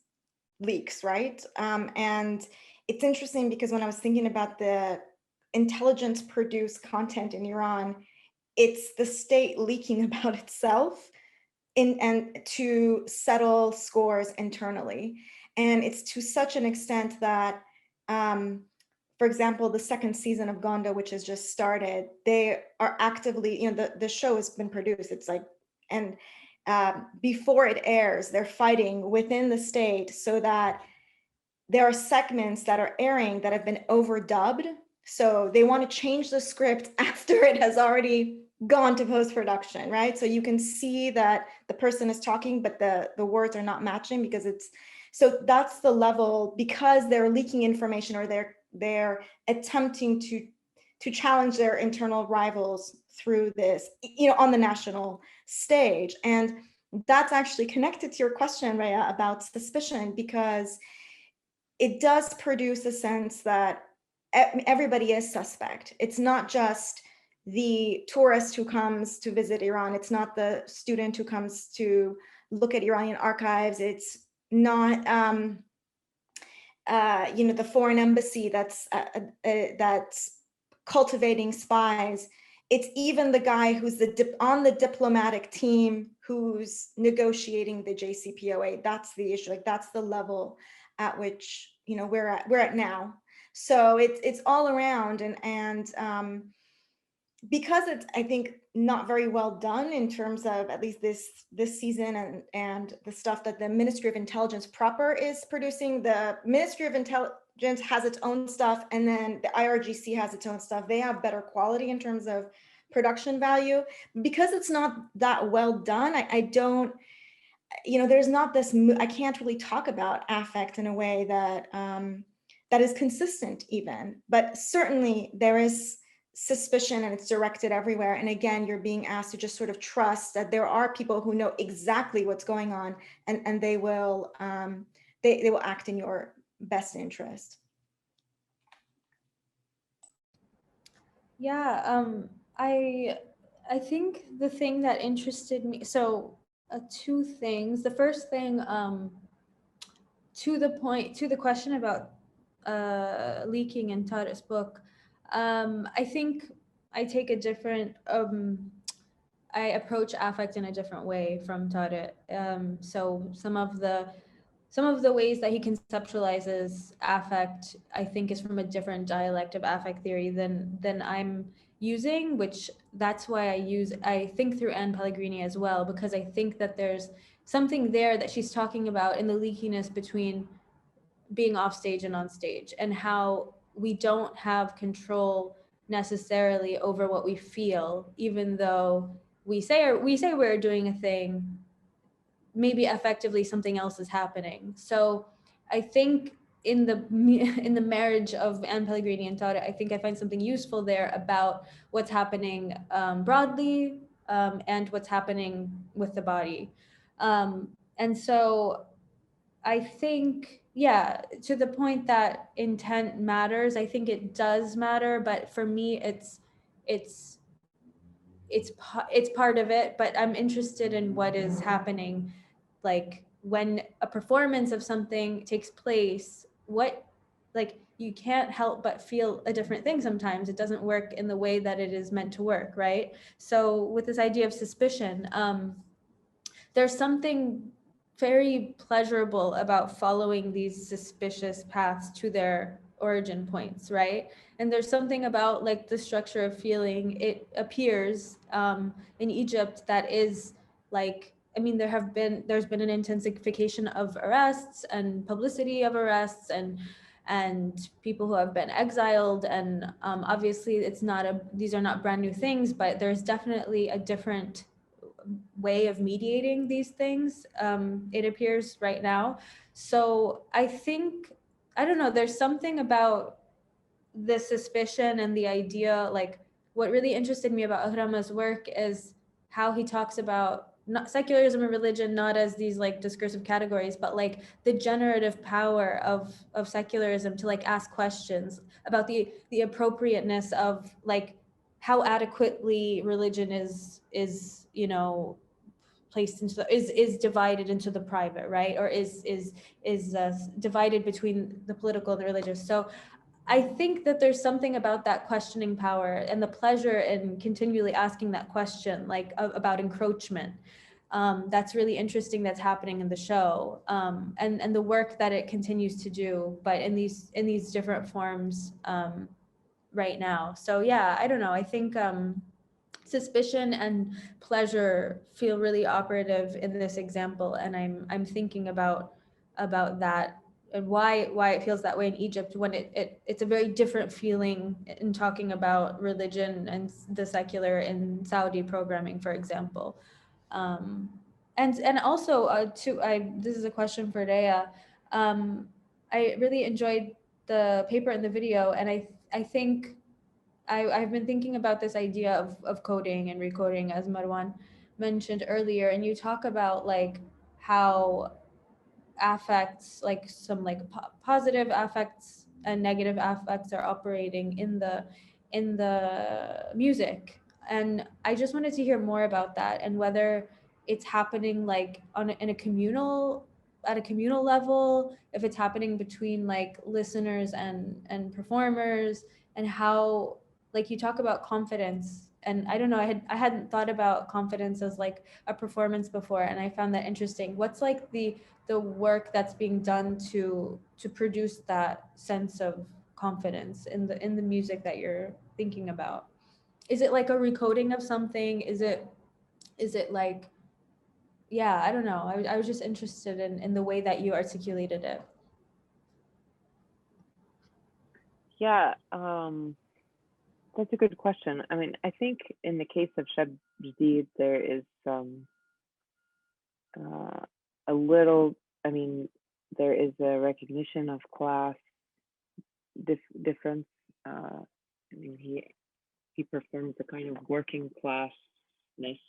leaks, right? And it's interesting because when I was thinking about the intelligence produced content in Iran, it's the state leaking about itself and to settle scores internally. And it's to such an extent that, for example, the second season of Gonda, which has just started, they are actively, the show has been produced. It's like, and before it airs, they're fighting within the state so that there are segments that are airing that have been overdubbed. So they want to change the script after it has already gone to post-production, right? So you can see that the person is talking, but the words are not matching because so that's the level, because they're leaking information or they're attempting to challenge their internal rivals through this, on the national stage. And that's actually connected to your question, Rayya, about suspicion, because it does produce a sense that everybody is suspect. It's not just the tourist who comes to visit Iran. It's not the student who comes to look at Iranian archives. It's not, the foreign embassy that's cultivating spies. it's even the guy who's on the diplomatic team who's negotiating the JCPOA. That's the issue. Like that's the level at which, you know, we're at now. So it's all around, and because it's, I think, not very well done in terms of at least this season, and the stuff that the Ministry of Intelligence proper is producing. The Ministry of Intelligence has its own stuff, and then the IRGC has its own stuff. They have better quality in terms of production value. Because it's not that well done, I don't, you know, there's not this, I can't really talk about affect in a way that that is consistent even, but certainly there is suspicion and it's directed everywhere. And again, you're being asked to just sort of trust that there are people who know exactly what's going on, and they will act in your best interest. Yeah, I think the thing that interested me, so two things. The first thing, to the question about leaking in Tariq's book, I think I take a different, I approach affect in a different way from Tariq. So some of the ways that he conceptualizes affect, I think, is from a different dialect of affect theory than I'm using, which that's why I think through Anne Pellegrini as well, because I think that there's something there that she's talking about in the leakiness between being off stage and on stage, and how we don't have control necessarily over what we feel, even though we say we're doing a thing, maybe effectively something else is happening. So I think in the marriage of Anne Pellegrini and Tariq, I think I find something useful there about what's happening broadly, and what's happening with the body. And so I think, yeah, to the point that intent matters, I think it does matter, but for me, it's part of it, but I'm interested in what is happening, like when a performance of something takes place, like you can't help but feel a different thing sometimes. It doesn't work in the way that it is meant to work, right? So with this idea of suspicion, there's something very pleasurable about following these suspicious paths to their origin points, right? And there's something about like the structure of feeling, it appears in Egypt, that is like, I mean, there's been an intensification of arrests and publicity of arrests and people who have been exiled, and obviously these are not brand new things, but there's definitely a different way of mediating these things, it appears right now. So I think, I don't know, there's something about the suspicion and the idea, like what really interested me about Ahrama's work is how he talks about not secularism and religion, not as these like discursive categories, but like the generative power of secularism to like ask questions about the appropriateness of like how adequately religion is you know placed into is divided into the private, right? Or is divided between the political and the religious. So I think that there's something about that questioning power and the pleasure in continually asking that question, like about encroachment. That's really interesting, that's happening in the show, and the work that it continues to do, but in these different forms right now. So yeah, I don't know. I think suspicion and pleasure feel really operative in this example, and I'm thinking about that and why it feels that way in Egypt when it's a very different feeling in talking about religion and the secular in Saudi programming, for example. And also this is a question for Rayya. I really enjoyed the paper and the video, and I think I've been thinking about this idea of coding and recoding, as Marwan mentioned earlier, and you talk about like how affects, like some like positive affects and negative affects are operating in the music, and I just wanted to hear more about that and whether it's happening like at a communal level, if it's happening between like listeners and performers, and how, like you talk about confidence I don't know, I hadn't thought about confidence as like a performance before, and I found that interesting. What's like the work that's being done to produce that sense of confidence in the music that you're thinking about? Is it like a recoding of something? Is it like, yeah, I don't know. I was just interested in the way that you articulated it. Yeah, that's a good question. I mean, I think in the case of Shab Jadid, there is a little, I mean, there is a recognition of class difference. I mean, he performs a kind of working classness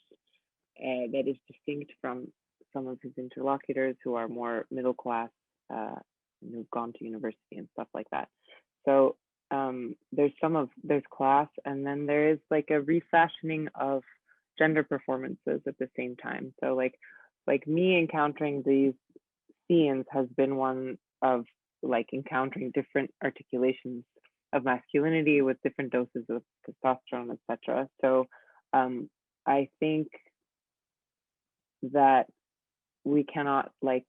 that is distinct from some of his interlocutors who are more middle class, who've gone to university and stuff like that. So there's class, and then there is like a refashioning of gender performances at the same time. So like me encountering these scenes has been one of like encountering different articulations of masculinity with different doses of testosterone, etc. So I think that we cannot like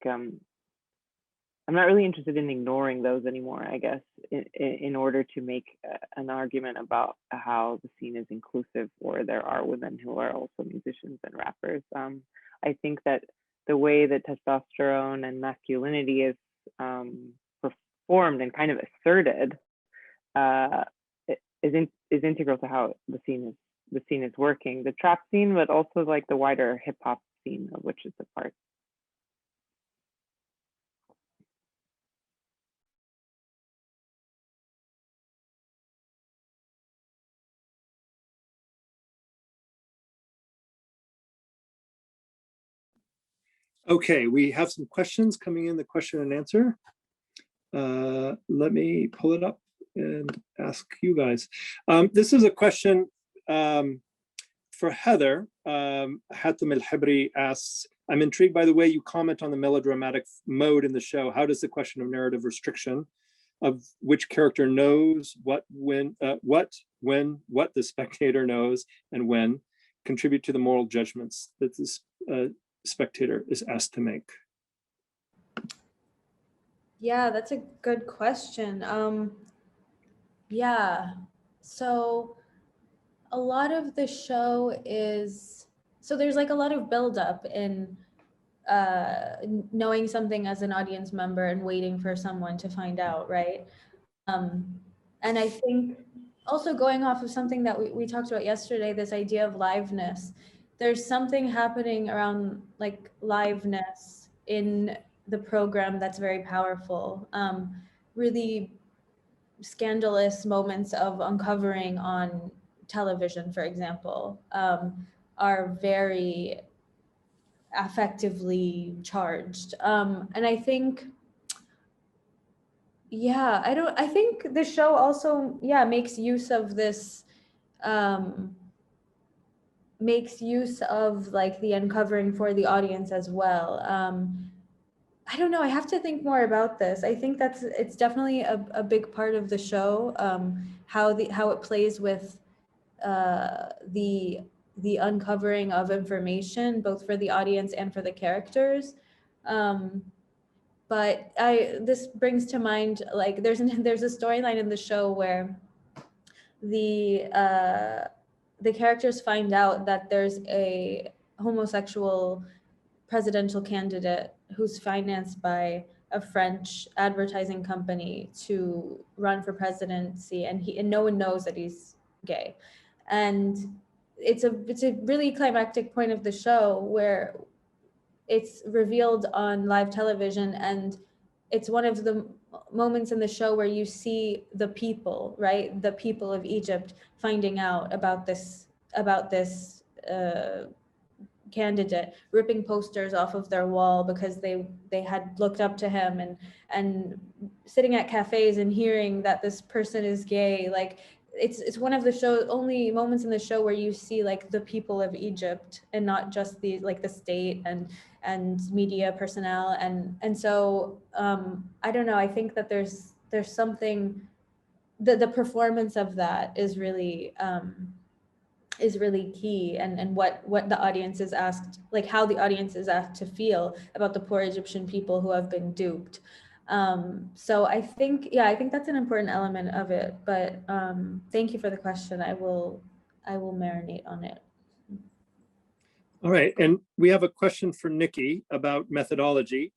I'm not really interested in ignoring those anymore, I guess, in order to make an argument about how the scene is inclusive or there are women who are also musicians and rappers. I think that the way that testosterone and masculinity is performed and kind of asserted is integral to how the scene is working. The trap scene, but also like the wider hip hop scene of which it's a part. Okay, we have some questions coming in the question and answer. Let me pull it up and ask you guys. This is a question for Heather. Hatem El-Hibri asks, I'm intrigued by the way you comment on the melodramatic mode in the show. How does the question of narrative restriction of which character knows what, when, what the spectator knows and when contribute to the moral judgments that this spectator is asked to make? Yeah, that's a good question. Yeah, so a lot of the show is, so there's like a lot of buildup in knowing something as an audience member and waiting for someone to find out, right? And I think also going off of something that we talked about yesterday, this idea of liveness, there's something happening around like liveness in the program that's very powerful. Really scandalous moments of uncovering on television, for example, are very affectively charged. And I think, yeah, I think the show also, yeah, makes use of this, makes use of like the uncovering for the audience as well. I don't know, I have to think more about this. I think it's definitely a big part of the show, how it plays with the uncovering of information, both for the audience and for the characters. But this brings to mind, like there's a storyline in the show where the characters find out that there's a homosexual presidential candidate who's financed by a French advertising company to run for presidency, and no one knows that he's gay. And it's a really climactic point of the show where it's revealed on live television, and it's one of the moments in the show where you see the people, right? The people of Egypt finding out about this candidate, ripping posters off of their wall because they had looked up to him, and sitting at cafes and hearing that this person is gay. Like it's one of the only moments in the show where you see like the people of Egypt and not just the state and media personnel, and so I don't know, I think that there's something, the performance of that is really is really key, and what the audience is asked, like how the audience is asked to feel about the poor Egyptian people who have been duped. So I think, yeah, I think that's an important element of it, but thank you for the question. I will marinate on it. All right, and we have a question for Niki about methodology.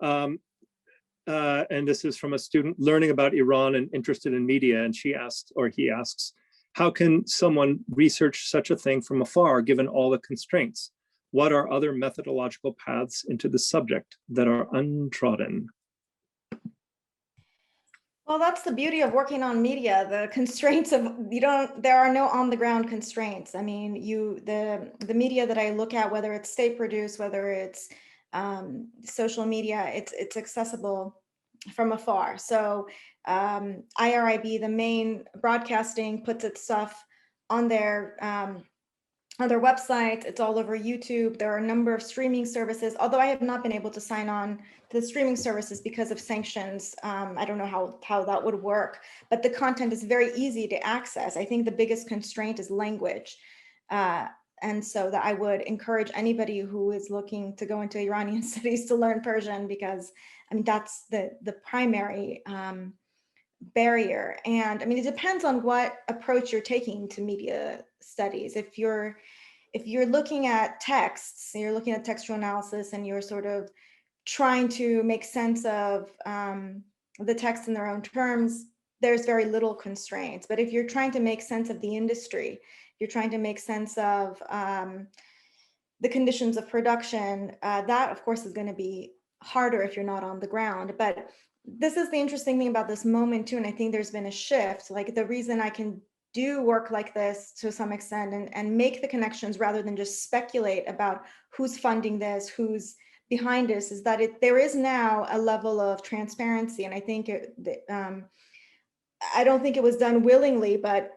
And this is from a student learning about Iran and interested in media, and she asked, or he asks, how can someone research such a thing from afar, given all the constraints? What are other methodological paths into the subject that are untrodden? Well, that's the beauty of working on media. The constraints of, there are no on the ground constraints. I mean, the media that I look at, whether it's state produced, whether it's social media, it's accessible from afar. So IRIB, the main broadcasting, puts its stuff on their website. It's all over YouTube. There are a number of streaming services, although I have not been able to sign on to the streaming services because of sanctions. I don't know how that would work, but the content is very easy to access. I think the biggest constraint is language. And so that I would encourage anybody who is looking to go into Iranian studies to learn Persian, because I mean, that's the primary barrier. And I mean, it depends on what approach you're taking to media studies. If you're looking at texts, you're looking at textual analysis, and you're sort of trying to make sense of the text in their own terms, there's very little constraints. But if you're trying to make sense of the industry, you're trying to make sense of the conditions of production, that of course is going to be harder if you're not on the ground. But this is the interesting thing about this moment too, and I think there's been a shift. Like, the reason I can do work like this to some extent and make the connections rather than just speculate about who's funding this, who's behind this, is that there is now a level of transparency. And I think I don't think it was done willingly, but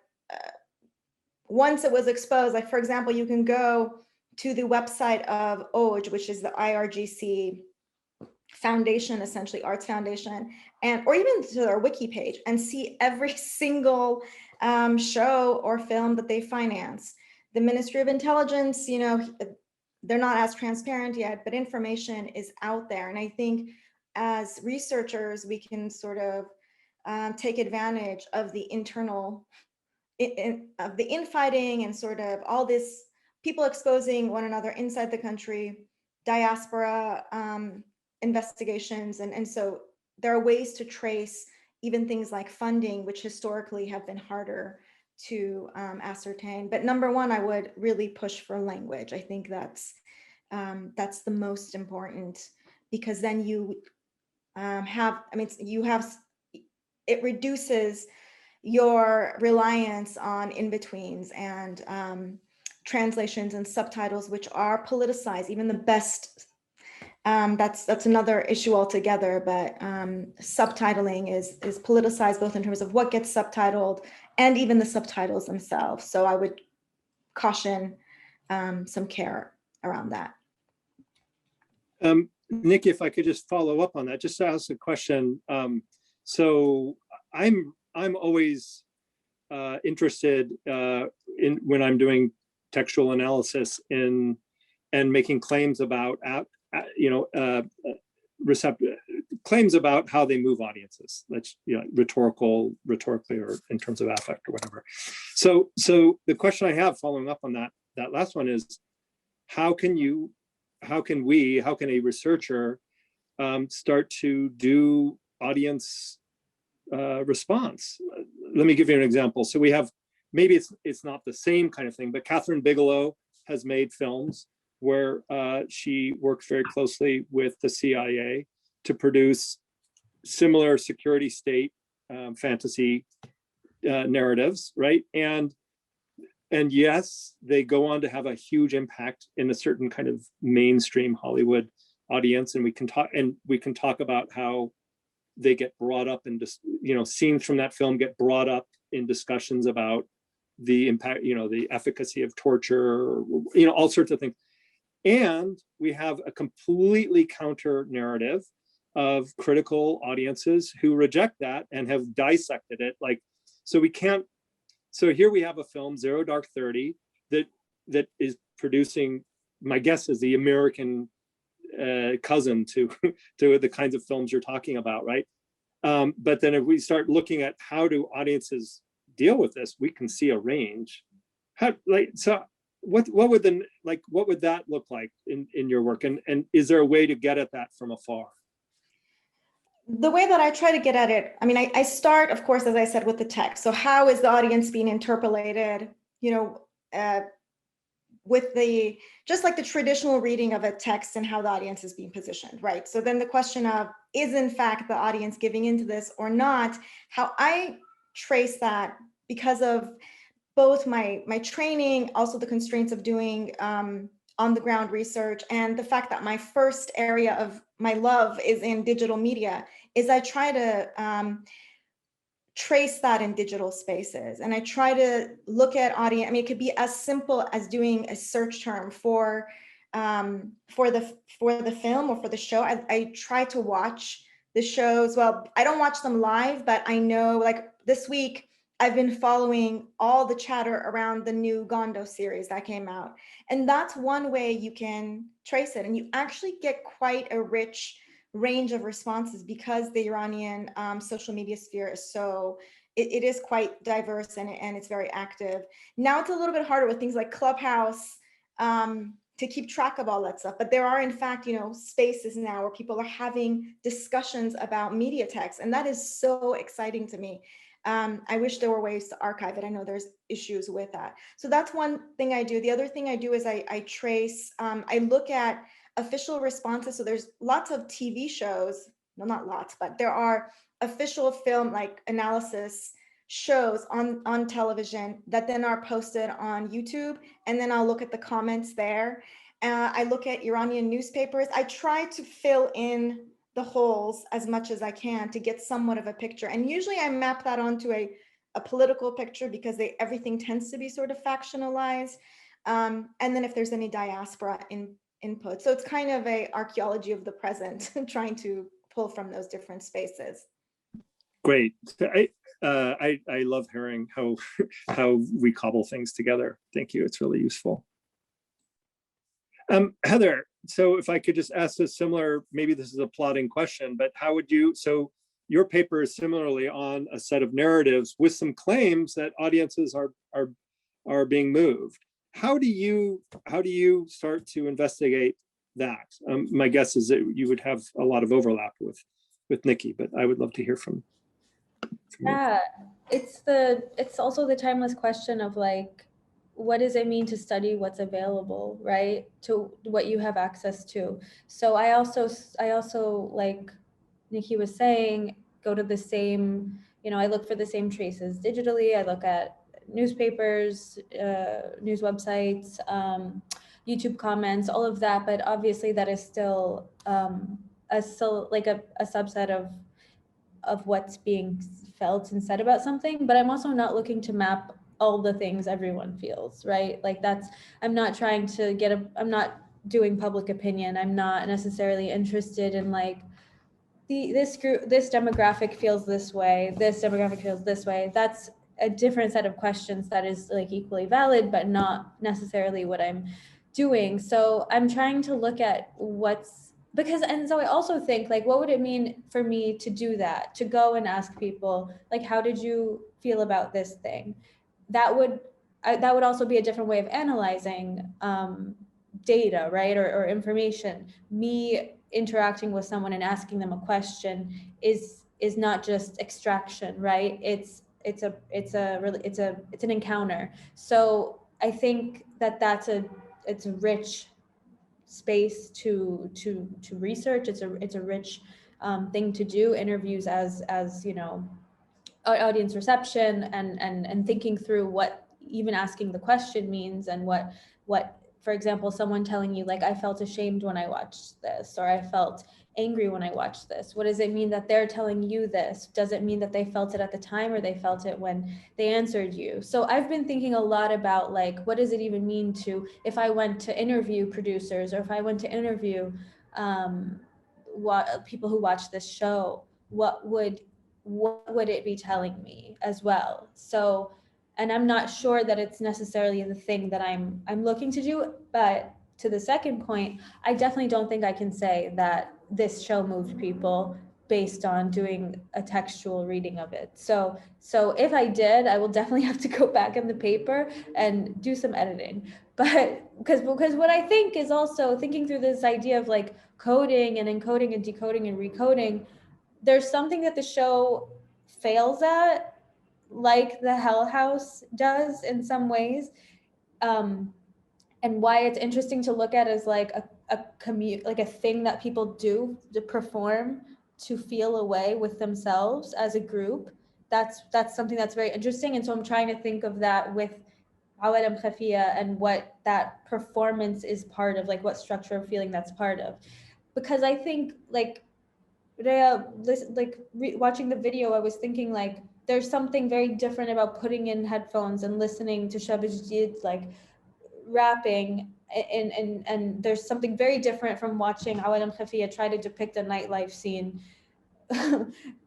once it was exposed, like for example, you can go to the website of OJ, which is the IRGC foundation, essentially arts foundation, and or even to their wiki page, and see every single show or film that they finance. The Ministry of Intelligence, they're not as transparent yet, but information is out there. And I think as researchers, we can sort of take advantage of the internal of the infighting and sort of all this people exposing one another inside the country, diaspora investigations. And so there are ways to trace even things like funding, which historically have been harder to ascertain. But number one, I would really push for language. I think that's the most important, because then you it reduces your reliance on in-betweens and translations and subtitles, which are politicized. Even the best, that's another issue altogether, but subtitling is politicized, both in terms of what gets subtitled and even the subtitles themselves. So I would caution some care around that. Niki, if I could just follow up on that, just to ask a question. So I'm always interested in, when I'm doing textual analysis, and making claims about claims about how they move audiences. That's rhetorically, or in terms of affect or whatever. So the question I have following up on that last one is, how can a researcher start to do audience response? Let me give you an example. So we have, maybe it's not the same kind of thing, but Catherine Bigelow has made films where she worked very closely with the CIA to produce similar security state fantasy narratives, right? And yes, they go on to have a huge impact in a certain kind of mainstream Hollywood audience, and we can talk about how they get brought up and just, scenes from that film get brought up in discussions about the impact, the efficacy of torture, all sorts of things. And we have a completely counter narrative of critical audiences who reject that and have dissected it. So here we have a film, Zero Dark 30, that is producing, my guess is the American cousin to to the kinds of films you're talking about, right? But then if we start looking at how do audiences deal with this, we can see a range. How, like, so what would what would that look like in your work? And is there a way to get at that from afar? The way that I try to get at it, I mean, I start, of course, as I said, with the text. So how is the audience being interpolated, you know, with the, just like the traditional reading of a text and how the audience is being positioned, right? So then the question of, is in fact the audience giving into this or not? How I trace that, because of both my training, also the constraints of doing on the ground research, and the fact that my first area of my love is in digital media, is I try to trace that in digital spaces. And I try to look at audience. I mean, it could be as simple as doing a search term for the film or for the show. I try to watch the shows. Well, I don't watch them live, but I know, like this week, I've been following all the chatter around the new Gondo series that came out. And that's one way you can trace it. And you actually get quite a rich range of responses, because the Iranian social media sphere is so, it is quite diverse, and it's very active. Now it's a little bit harder with things like Clubhouse to keep track of all that stuff. But there are, in fact, you know, spaces now where people are having discussions about media text. And that is so exciting to me. I wish there were ways to archive it. I know there's issues with that. So that's one thing I do. The other thing I do is I trace, I look at official responses. So there's lots of TV shows, no, not lots, but there are official film like analysis shows on television that then are posted on YouTube. And then I'll look at the comments there. I look at Iranian newspapers. I try to fill in the holes as much as I can to get somewhat of a picture. And usually I map that onto a political picture, because everything tends to be sort of factionalized. And then if there's any diaspora input. So it's kind of a archaeology of the present, trying to pull from those different spaces. Great. I love hearing how we cobble things together. Thank you. It's really useful. Heather, so if I could just ask a similar, maybe this is a plotting question, but how would you, so your paper is similarly on a set of narratives with some claims that audiences are being moved. How do you start to investigate that? My guess is that you would have a lot of overlap with Niki, but I would love to hear from Yeah, it's also the timeless question of like, what does it mean to study what's available, right? To what you have access to. So I also like Niki was saying, go to the same, you know, I look for the same traces digitally. I look at newspapers, news websites, YouTube comments, all of that. But obviously that is still like a subset of what's being felt and said about something. But I'm also not looking to map all the things everyone feels, right? Like I'm not trying to I'm not doing public opinion. I'm not necessarily interested in like, this demographic feels this way, this demographic feels this way. That's a different set of questions that is like equally valid, but not necessarily what I'm doing. So I'm trying to look at and so I also think like, what would it mean for me to do that, to go and ask people, like, how did you feel about this thing? That would also be a different way of analyzing data, right? Or information. Me interacting with someone and asking them a question is not just extraction, right? It's an encounter. So I think it's a rich space to research. It's a rich thing to do. Interviews as you know, audience reception and thinking through what even asking the question means, and what for example, someone telling you like, I felt ashamed when I watched this, or I felt angry when I watched this. What does it mean that they're telling you this? Does it mean that they felt it at the time, or they felt it when they answered you? So I've been thinking a lot about like, what does it even mean to, if I went to interview producers, or if I went to interview people who watch this show, what would it be telling me as well? So, And I'm not sure that it's necessarily the thing that I'm looking to do. But to the second point, I definitely don't think I can say that this show moved people based on doing a textual reading of it. So if I did, I will definitely have to go back in the paper and do some editing. But because what I think is also thinking through this idea of like coding and encoding and decoding and recoding, there's something that the show fails at, like the Hell House does in some ways. And why it's interesting to look at as like a commute, like a thing that people do to perform to feel a way with themselves as a group. That's something that's very interesting. And so I'm trying to think of that with Awalam Khafia and what that performance is part of, like what structure of feeling that's part of. Because I think like Rayya, watching the video, I was thinking like there's something very different about putting in headphones and listening to Shabaj Jid, like rapping, and there's something very different from watching Awalam Khafia try to depict a nightlife scene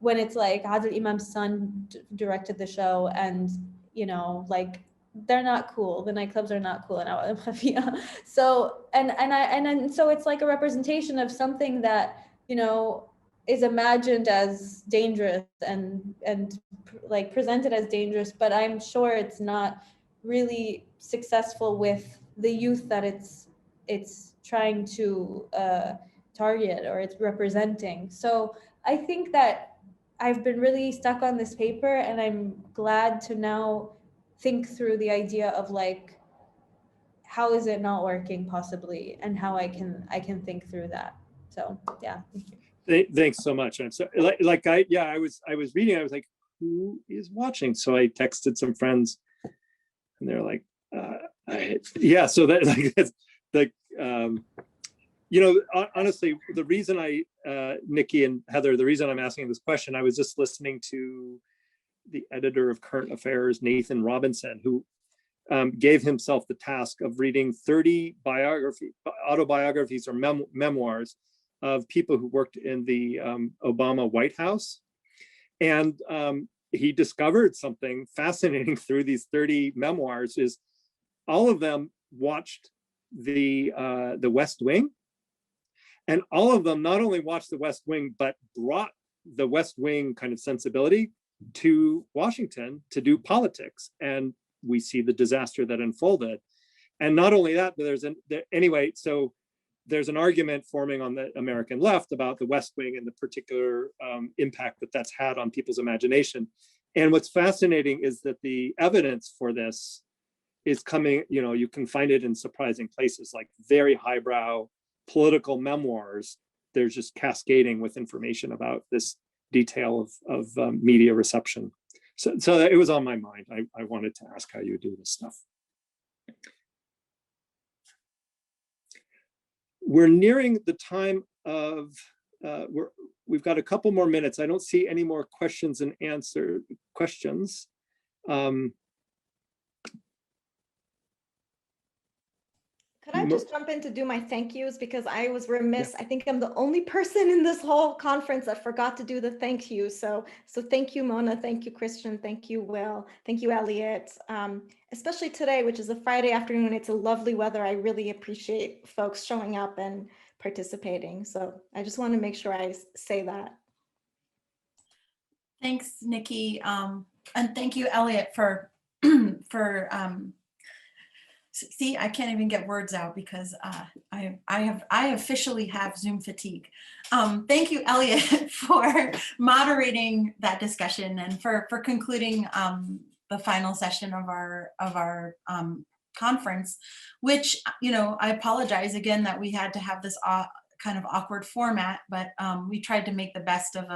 when it's like Adil Imam's son directed the show, and you know, like they're not cool. The nightclubs are not cool in Awalam Khafia. So so it's like a representation of something that, you know, is imagined as dangerous and like presented as dangerous, but I'm sure it's not really successful with the youth that it's trying to target or it's representing. So I think that I've been really stuck on this paper, and I'm glad to now think through the idea of like, how is it not working possibly, and how I can think through that. So yeah, thank you. Thanks so much. I'm so I was reading. I was like, who is watching? So I texted some friends, and they're like, yeah. So that like that's like, you know, honestly, the reason Niki and Heather, the reason I'm asking this question, I was just listening to the editor of Current Affairs, Nathan Robinson, who gave himself the task of reading 30 autobiographies or memoirs of people who worked in the Obama White House. And he discovered something fascinating through these 30 memoirs is all of them watched the West Wing. And all of them not only watched the West Wing, but brought the West Wing kind of sensibility to Washington to do politics. And we see the disaster that unfolded. And not only that, but anyway, so there's an argument forming on the American left about the West Wing and the particular impact that that's had on people's imagination. And what's fascinating is that the evidence for this is coming, you know, you can find it in surprising places, like very highbrow political memoirs. There's just cascading with information about this detail of media reception. So it was on my mind. I wanted to ask how you do this stuff. We're nearing the time of, we've got a couple more minutes. I don't see any more questions and questions. Could I just jump in to do my thank yous, because I was remiss. Yeah. I think I'm the only person in this whole conference that forgot to do the thank you. So thank you, Mona. Thank you, Christian. Thank you, Will. Thank you, Elliott. Especially today, which is a Friday afternoon. It's a lovely weather. I really appreciate folks showing up and participating. So I just want to make sure I say that. Thanks, Niki. And thank you, Elliott, for see, I can't even get words out because I officially have Zoom fatigue. Thank you, Elliott, for moderating that discussion and for concluding the final session of our conference, which, you know, I apologize again that we had to have this kind of awkward format, but we tried to make the best of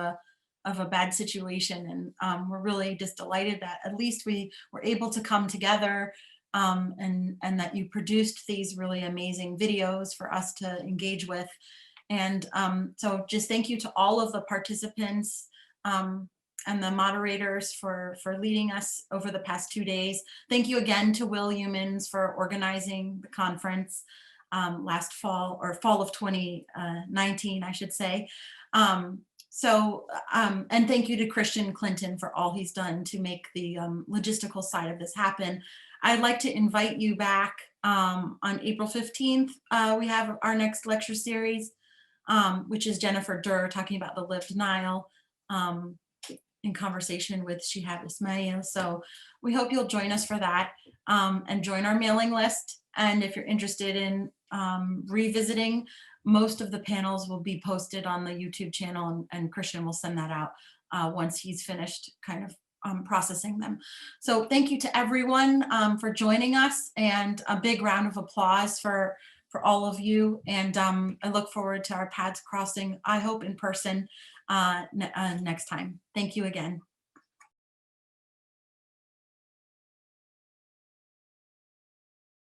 a bad situation, and we're really just delighted that at least we were able to come together. And that you produced these really amazing videos for us to engage with. And so just thank you to all of the participants and the moderators for leading us over the past 2 days. Thank you again to Will Humans for organizing the conference last fall, or fall of 2019, I should say. So, and thank you to Christian Clinton for all he's done to make the logistical side of this happen. I'd like to invite you back on April 15th. We have our next lecture series, which is Jennifer Durr talking about the lived Nile in conversation with Shihab Ismail. So we hope you'll join us for that and join our mailing list. And if you're interested in revisiting, most of the panels will be posted on the YouTube channel, and Christian will send that out once he's finished kind of processing them. So thank you to everyone for joining us, and a big round of applause for all of you. And I look forward to our paths crossing, I hope in person next time. Thank you again.